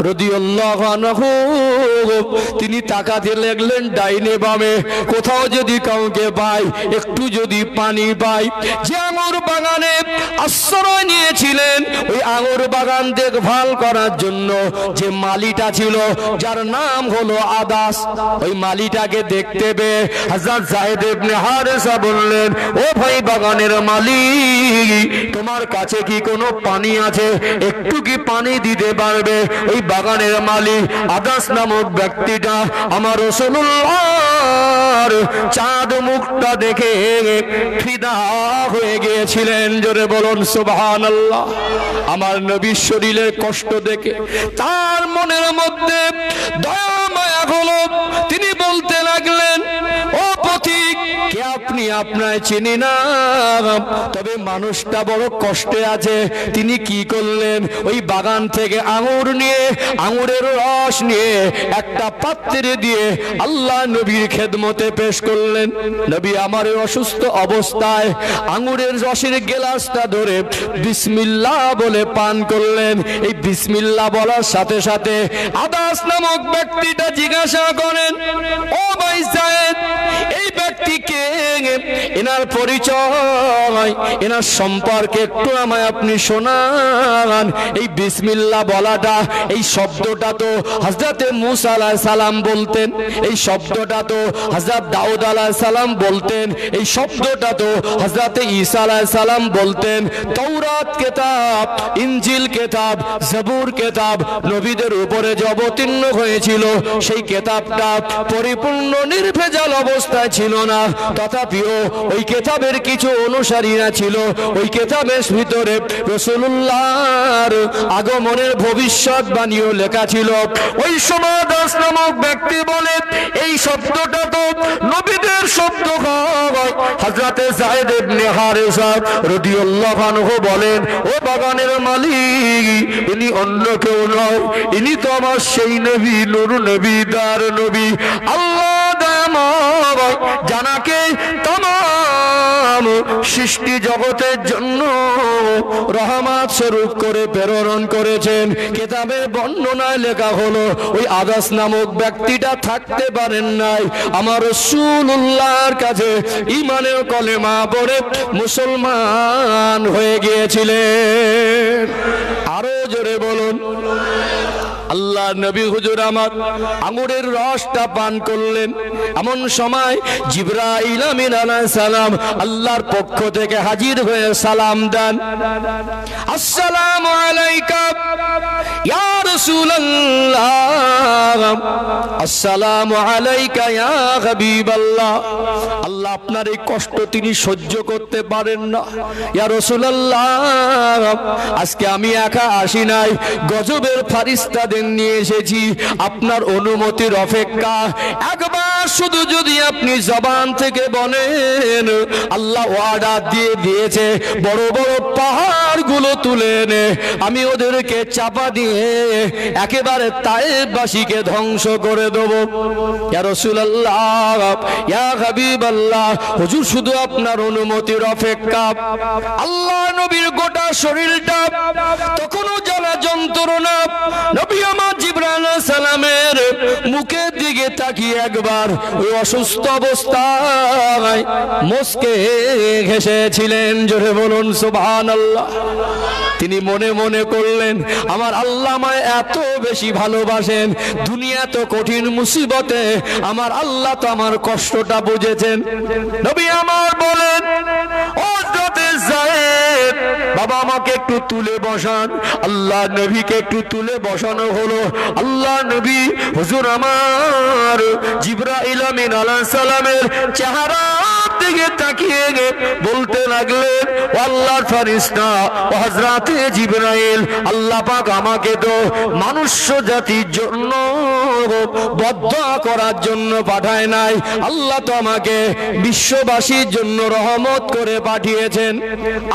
রাদিয়াল্লাহু আনহু তিনি তাকাতে লাগলেন ডাইনে বামে, কোথাও যদি কাউকে পাই, একটু যদি পানি পাই। যে আঙুর বাগানে আশ্রয় নিয়েছিলেন ওই আঙুর বাগান দেখভাল করার জন্য যে মালিটা ছিল, যার নাম হলো আদাস, ওই মালিটাকে দেখতে পেয়ে হযরত যায়েদ ইবনে হারেসা বললেন, ও ভাই বাগানের মালিক, তোমার কাছে কি কোনো পানি আছে? একটু কি পানি দিতে পারবে? ওই বাগানের মালিক আদাস নামক ব্যক্তিটা আমার রাসূলুল্লাহর চাঁদ মুখটা দেখে ফিদা হয়ে গিয়েছিলেন। জোরে বলুন সুবহানাল্লাহ। আমার নবীর শরীরের কষ্ট দেখে তার মনের মধ্যে দয়া মায়া হলো। তিনি বলতে লাগলেন, ও পথিক, কে আপনি? আপনায় চিনি না, তবে মানুষটা বড় কষ্টে আছে। তিনি কি করলেন? ওই বাগান থেকে আঙুর নিয়ে, আঙুরের রস নিয়ে একটা পাত্রে দিয়ে আল্লাহ নবীর খেদমতে পেশ করলেন। নবী আমার অসুস্থ অবস্থায় আঙুরের রসের গ্লাসটা ধরে বিসমিল্লাহ বলে পান করলেন। এই বিসমিল্লাহ বলার সাথে সাথে আদাস নামক ব্যক্তিটা জিজ্ঞাসা করেন, ও ভাই যায়েদ, এই ব্যক্তিকে এনার পরিচয়, এনার সম্পর্কে একটু আমায় আপনি শোনান। এই বিসমিল্লাহ বলাটা, এই শব্দটা তো হযরত মুসা আলাইহিস সালাম বলতেন, এই শব্দটা তো হযরত দাউদ আলাইহিস সালাম বলতেন, এই শব্দটা তো হযরত ঈসা আলাইহিস সালাম বলতেন। তাওরাত কিতাব, ইনজিল কিতাব, জবুর কিতাব নবীদের উপরে যে অবতীর্ণ হয়েছিল, সেই কিতাবটা পরিপূর্ণ নির্ভেজাল অবস্থায় ছিল না। তথাপিও ওই কিতাবের কিছু অনুসারীরা ছিল, ওই কিতাবের ভিতরে রাসূলুল্লাহর আগমনের ভবিষ্যৎবাণীও লেখা ছিল। ওই সময় দাস নামক ব্যক্তি বলে, এই শব্দটা তো নবীদের শব্দ হয়। হযরত যায়েদ ইবনে হারেসা রাদিয়াল্লাহু আনহু বলেন, ও বাগানের মালিক, ইনি অন্য কেউ নয়, ইনি তো আমার সেই নবী, নূর নবী, দার নবী, আল্লাহ দয়াময়, জানাকে তমাম সৃষ্টি জগতের জন্য রহমত স্বরূপ করে প্রেরণ করেছেন। কিতাবের বর্ণনায় লেখা হলো, ওই আদাস নামক ব্যক্তিটা থাকতে পারেন নাই, আমার রাসূলুল্লাহর কাছে ঈমানের কলেমা পড়ে মুসলমান হয়ে গিয়েছিলেন। আরো জোরে বলুন। আল্লাহ নবী হুজুর আমার আঙ্গুরের রসটা পান করলেন। এমন সময় জিবরাইল আমিন আলাইহিস সালাম আল্লাহর পক্ষ থেকে হাজির হয়ে সালাম দেন, আসসালামু আলাইকা ইয়া রাসূলুল্লাহ, আসসালামু আলাইকা ইয়া হাবিবাল্লাহ। আল্লাহ আপনার এই কষ্ট তিনি সহ্য করতে পারেন না। ইয়া রাসূলুল্লাহ, আজকে আমি একা আসি নাই, গজবের ফারিস্তাদের নিয়ে এসেছি, আপনার অনুমতির অপেক্ষা। একবার শুধু যদি আপনি জবান থেকে বলেন, আল্লাহ ওয়াদা দিয়ে দিয়েছে, বড় বড় পাহাড়গুলো তুলে এনে আমি ওদেরকে চাপা দিয়ে একেবারে তায়েফবাসীকে ধ্বংস করে দেব। ইয়া রাসূলুল্লাহ, ইয়া হাবিবাল্লাহ, হুজুর শুধু আপনার অনুমতির অপেক্ষা। আল্লাহ নবীর গোটা শরীরটা তখনও জ্বালা যন্ত্রণা। নবী আমার জিবরাইল আলাইহিস সালামের মুখের দিকে তাকিয়ে একবার ওই অসুস্থ অবস্থায় মুস্কে হেসেছিলেন। জোরে বলুন সুবহানাল্লাহ। তিনি মনে মনে করলেন, আমার আল্লাহ আমায় এত বেশি ভালোবাসেন, দুনিয়া তো কঠিন মুসিবতে আমার আল্লাহ তো আমার কষ্টটা বুঝেছেন। নবী আমার বলেন, ও যায়েদ, বাবা আমাকে একটু তুলে বসান। আল্লাহ নবীকে একটু তুলে বসানো হলো। আল্লাহ নবী হুজুর আমার জিবরাইল আমিন আলাইহিস সালামের চেহারা দিকে তাকিয়ে বলতে লাগলেন, ও আল্লাহর ফেরেশতা, ও হযরতে জিবরাইল, আল্লাহ পাক আমাকে তো মানুষ জাতির জন্য বদদুআ করার জন্য পাঠায় নাই, আল্লাহ তো আমাকে বিশ্ববাসীর জন্য রহমত করে পাঠিয়েছেন।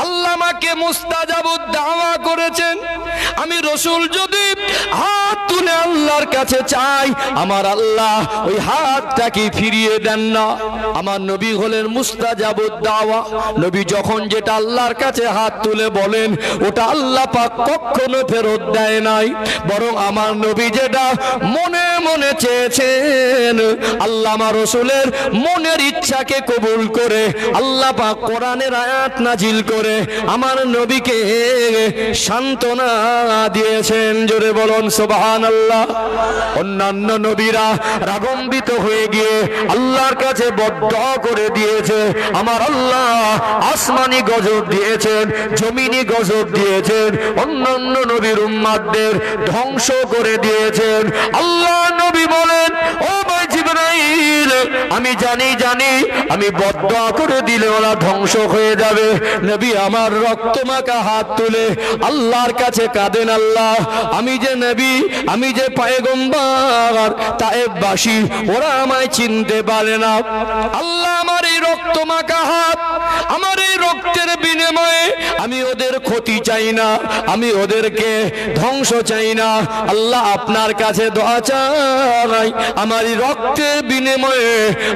আল্লাহ আমাকে মুস্তাজাবুদ দাওয়া করেছেন। আমি রাসূল যদি হাত তুলে আল্লাহর কাছে চাই, আমার আল্লাহ ওই হাতটা কি ফিরিয়ে দেন না? আমার নবী হলেন মুস্তাজাবুদ দাওয়া। নবী যখন যেটা আল্লাহর কাছে হাত তুলে বলেন, ওটা আল্লাহ পাক কখনো ফেরত দেয় নাই, বরং আমার নবী যেটা মনে মনে চেয়েছেন, আল্লাহ আমার রাসূলের মনের ইচ্ছাকে কবুল করে আল্লাহ পাক কোরআনের আয়াত নাজিল করে আমার নবীকে সান্ত্বনা দিয়েছেন। জোরে বলুন সুবহানাল্লাহ। অন্যান্য নবীরা রাগান্বিত হয়ে গিয়ে আল্লাহর কাছে বদদুআ করে দিয়েছে, আমার আল্লাহ আসমানি গজব দিয়েছেন, জমিনি গজব দিয়েছেন, অন্যান্য নবীর উম্মতদের ধ্বংস করে দিয়েছেন। আল্লাহ নবী বলেন, ও ভাই জিবরাইল, আমি জানি আমি বদদুআ করে দিলে ওরা ধ্বংস হয়ে যাবে। নবী আমার রক্তমাখা হাত তুলে আল্লাহর কাছে কাঁদেন, আল্লাহ আমি যে নবী, আমি যে পয়গম্বর, তায়েফবাসী ওরা আমায় চিনতে পারে না। আল্লাহ আমার এই রক্তমাখা হাত, আমার এই রক্তের বিনিময়ে আমি ওদের ক্ষতি চাই না, আমি ওদেরকে ধ্বংস চাই না। আল্লাহ আপনার কাছে দোয়া চাই, আমার এই রক্তের বিনিময়ে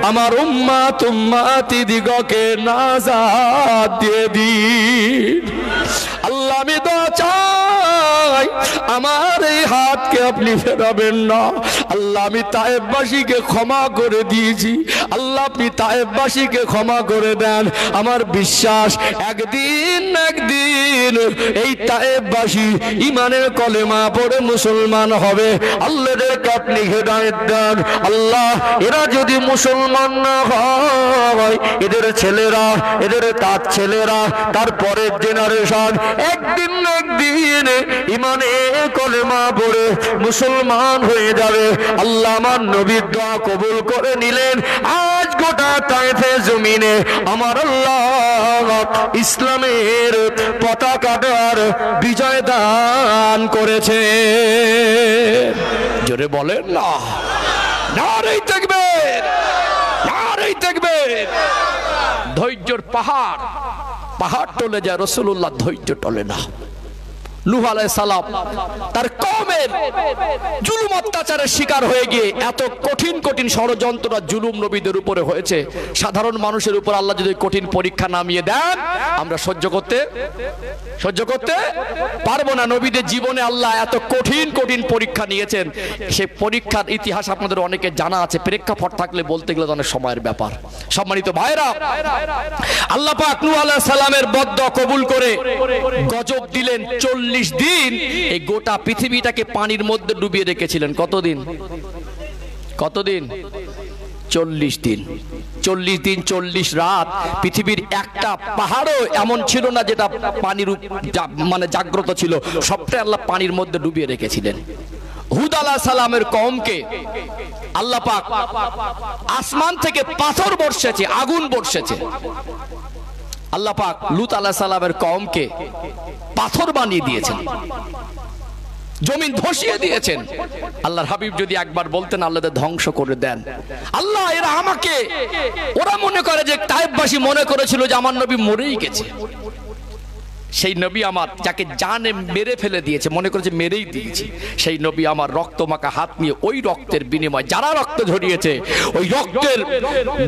আমার উম্মতি দিগকে নাজাত দিয়ে দিন। আল্লাহ আমি দোয়া চাই, আমার এই হাতকে আপনি ফেরাবেন না। আল্লাহ আমি তায়েফবাসীকে ক্ষমা করে দিয়েছি, আল্লাহ আপনি তায়েফবাসীকে ক্ষমা করে দেন। আমার বিশ্বাস একদিন একদিন এই তায়েফবাসী ইমানের কলেমা পড়ে মুসলমান হবে। আল্লাহদেরকে আপনি হেদায়েত দেন। আল্লাহ এরা যদি মুসলমান না হয়, এদের ছেলেরা, এদের তার ছেলেরা, তারপরের জেনারেশন একদিন না একদিন ইমানে কলেমা পড়ে মুসলমান হয়ে যাবে। আল্লাহ আমার নবীর দোয়া কবুল করে নিলেন। আজ গোটা তায়েফে জমিনে আমার আল্লাহ ইসলামের পতাকাটার বিজয় দান করেছে। জোরে বলেন না, নারেই তাকবীর, নারেই তাকবীর। ধৈর্যের পাহাড়, পাহাড় টলে যায়, রাসূলুল্লাহ ধৈর্য টলে না। নূহ আলাইহিস সালাম তার কওমের জুলুম অত্যাচারের শিকার হয়ে গিয়ে এত কঠিন কঠিন ষড়যন্ত্ররা জুলুম নবীদের উপরে হয়েছে। সাধারণ মানুষের উপর আল্লাহ যদি কঠিন পরীক্ষা নামিয়ে দেন, আমরা সহ্য করতে পারবো না। নবীদের জীবনে আল্লাহ এত কঠিন কঠিন পরীক্ষা নিয়েছেন। সেই পরীক্ষার ইতিহাস আপনাদের অনেকে জানা আছে, প্রেক্ষাপট থাকলে বলতে গেলে অনেক সময়ের ব্যাপার। সম্মানিত ভাইরা, আল্লাহ পাক নূহ আলাইহিস সালামের বদদোয়া কবুল করে গজব দিলেন। 40 দিন এই গোটা পৃথিবীটাকে পানির মধ্যে ডুবিয়ে রেখেছিলেন। কতদিন? 40 দিন। 40 দিন 40 রাত পৃথিবীর একটা পাহাড়ও এমন ছিল না যেটা পানির মানে জাগ্রত ছিল, সবটাই আল্লাহ পানির মধ্যে ডুবিয়ে রেখেছিলেন। হুদ আলাইহিস সালামের কওমকে আল্লাহ পাক আসমান থেকে পাথর বর্ষেছে, আগুন বর্ষেছে। আল্লাহ পাক লূত আলাইহিস সালামের কওমকে পাথর বানিয়ে দিয়েছেন, জমিন ধসিয়ে দিয়েছেন। আল্লাহর হাবিব যদি একবার বলতেন আল্লাহদের ধ্বংস করে দেন। আল্লাহ এরা আমাকে, ওরা মনে করে যে তায়েফবাসী মনে করেছিল যে আমার নবী মরেই গেছে। সেই নবী আমার যাকে জানে মেরে ফেলে দিয়েছে, মনে করেছে মেরেই দিয়েছি, সেই নবী আমার রক্ত মাখা হাত নিয়ে ওই রক্তের বিনিময়, যারা রক্ত ঝরিয়েছে ওই রক্তের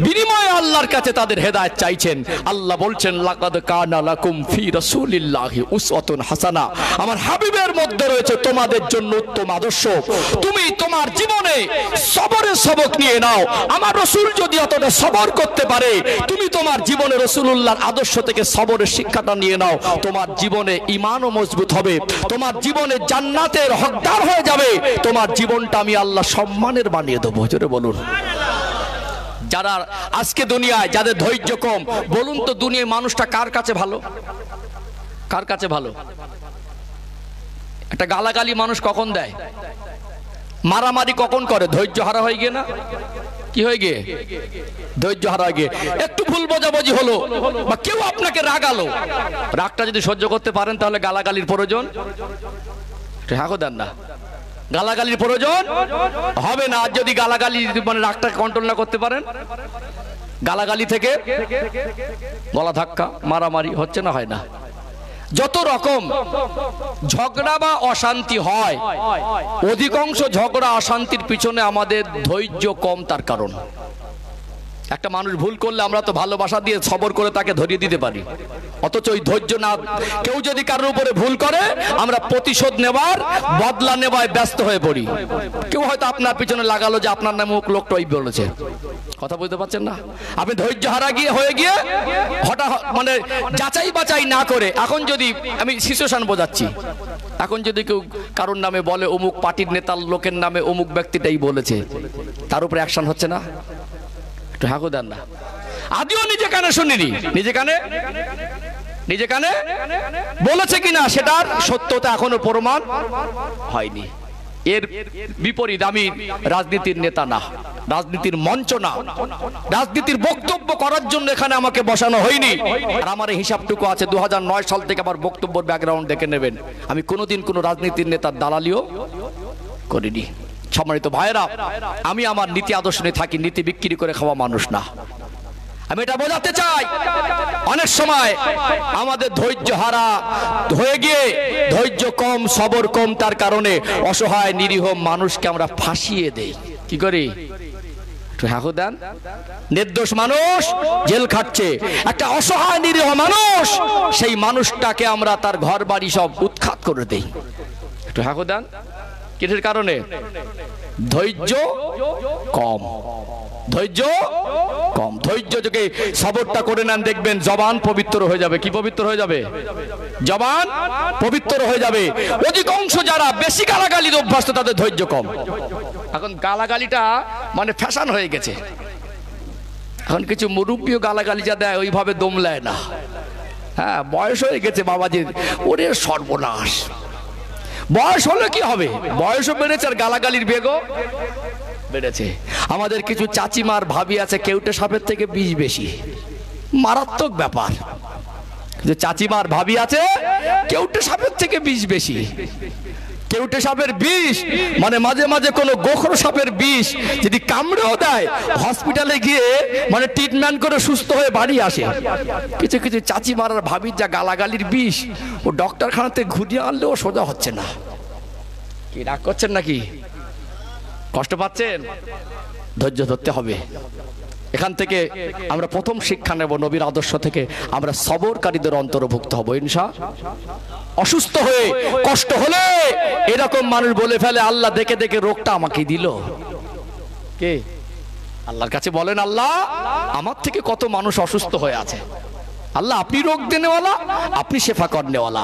বিনিময়ে আল্লাহর কাছে তাদের হেদায়েত চাইছেন। আল্লাহ বলছেন লাকাদ কানা লাকুম ফি রাসূলিল্লাহি উসওয়াতুন হাসানা, আমার হাবিবের মধ্যে রয়েছে তোমাদের জন্য উত্তম আদর্শ। তুমি তোমার জীবনে সবরের সবক নিয়ে নাও। আমার রাসূল যদি এতটা সবর করতে পারে, তুমি তোমার জীবনে রাসূলুল্লাহর আদর্শ থেকে সবরের শিক্ষাটা নিয়ে নাও। তোমার জীবনে ঈমানও মজবুত হবে, তোমার জীবনে জান্নাতের হকদার হয়ে যাবে, তোমার জীবনটা আমি আল্লাহ সম্মানের বানিয়ে দেবো। জোরে বলুন। যারা আজকে দুনিয়ায় যাদের ধৈর্য কম, বলুন তো দুনিয়ায় মানুষটা কার কাছে ভালো? কার কাছে ভালো? একটা গালাগালি মানুষ কখন দেয়, মারামারি কখন করে? ধৈর্য হারা হয়ে গিয়ে না? কি হয়ে গিয়ে? ধৈর্য হারা হয়ে গিয়ে। একটু ভুল বোঝাবুঝি হলো বা কেউ আপনাকে রাগালো, রাগটা যদি সহ্য করতে পারেন তাহলে গালাগালির প্রয়োজন দেন না, গালাগালির প্রয়োজন হবে না। আর যদি গালাগালি মানে রাগটা কন্ট্রোল না করতে পারেন, গালাগালি থেকে গলা ধাক্কা, মারামারি হচ্ছে না? হয় না? যত রকম ঝগড়া বা অশান্তি হয়, অধিকাংশ ঝগড়া অশান্তির পিছনে আমাদের ধৈর্য কম, তার কারণ। একটা মানুষ ভুল করলে আমরা তো ভালোবাসা দিয়ে সবর করে তাকে ধরিয়ে দিতে পারি, অথচ ওই ধৈর্য না, কেউ যদি কারোর উপরে ভুল করে আমরা প্রতিশোধ নেবার, বদলা নেওয়ায় ব্যস্ত হয়ে পড়ি। কেউ হয়তো আপনার পিছনে লাগালো যে আপনার নামে লোকটা ওই বলেছে, কথা বুঝতে পারছেন না? আপনি ধৈর্য হারা হয়ে গিয়ে হঠাৎ মানে যাচাই বাছাই না করে, এখন যদি আমি সিচুয়েশন বোঝাচ্ছি, এখন যদি কেউ কারোর নামে বলে অমুক পার্টির নেতার লোকের নামে অমুক ব্যক্তিটাই বলেছে, তার উপরে অ্যাকশন হচ্ছে না? একটু হাঁকু দেন না। আদিও নিজে কানে শুনিনি, নিজে কানে বলেছে কিনা সেটার সত্যতা এখনো প্রমাণ হয়নি। এর বিপরীত আমি রাজনীতির নেতা না, রাজনীতির মঞ্চ না, রাজনীতির বক্তব্য করার জন্য এখানে আমাকে বসানো হয়নি। আর আমার হিসাবটুকু আছে 2009 সাল থেকে আমার বক্তব্যের ব্যাকগ্রাউন্ড দেখে নেবেন, আমি কোনোদিন কোনো রাজনীতির নেতার দালালিও করিনি। সম্মানিত ভাইরা, আমি আমার নীতি আদর্শ নিয়ে থাকি, নীতি বিক্রি করে খাওয়া মানুষ না। আমি এটা বোঝাতে চাই, অনেক সময় আমাদের ধৈর্য হারা হয়ে গিয়ে, ধৈর্য কম, সবর কম, তার কারণে অসহায় নিরীহ মানুষকে আমরা ফাঁসিয়ে দেই। কি করি? হাঁকু দেন। নির্দোষ মানুষ জেল খাটছে, একটা অসহায় নিরীহ মানুষ, সেই মানুষটাকে আমরা তার ঘর বাড়ি সব উৎখাত করে দেই। একটু হাঁকু দেন। কিসের কারণে? ধৈর্য কম, ধৈর্য কম। ধৈর্য থেকে সবরটা করে নেন, দেখবেন জবান পবিত্র হয়ে যাবে। কি পবিত্র হয়ে যাবে? জবান পবিত্র হয়ে যাবে। অধিকাংশ যারা বেশি গালাগালির অভ্যস্ত তাদের ধৈর্য কম। এখন গালাগালিটা মানে ফ্যাশন হয়ে গেছে। এখন কিছু মুরব্বীও গালাগালি যা দেয় ওইভাবে দম নেয় না। হ্যাঁ, বয়স হয়ে গেছে বাবাজির, ওরে সর্বনাশ। বয়স হলে কি হবে? বয়সও বেড়েছে আর গালাগালির বেগও বেড়েছে। আমাদের কিছু চাচিমার ভাবি আছে কেউটে সাপের থেকে বিষ বেশি, মারাত্মক ব্যাপার। যে চাচিমার ভাবি আছে কেউটে সাপের থেকে বিষ বেশি। কেউটে সাপের বিষ মানে মাঝে মাঝে কোনো গোখর সাপের বিষ যদি কামড়েও দেয় হসপিটালে গিয়ে মানে ট্রিটমেন্ট করে সুস্থ হয়ে বাড়ি আসে। কিছু কিছু চাচিমার আর ভাবির যা গালাগালির বিষ, ও ডক্টরখানাতে ঘুরিয়ে আনলেও সোজা হচ্ছে না। কি রাগ করছেন নাকি? কষ্ট পাচ্ছেন? ধৈর্য ধরতে হবে। এখান থেকে আমরা প্রথম শিক্ষা নেব নবীর আদর্শ থেকে, আমরা সবরকারীদের অন্তর্ভুক্ত হব ইনশাআল্লাহ। অসুস্থ হয়ে কষ্ট হলে এরকম মানুষ বলে ফেলে আল্লাহ দেখে দেখে রোগটা আমাকে দিল। কে? আল্লাহর কাছে বলেন, আল্লাহ আমার থেকে কত মানুষ অসুস্থ হয়ে আছে, আল্লাহ আপনি রোগ দেনেওয়ালা, আপনি শেফা করনেওয়ালা।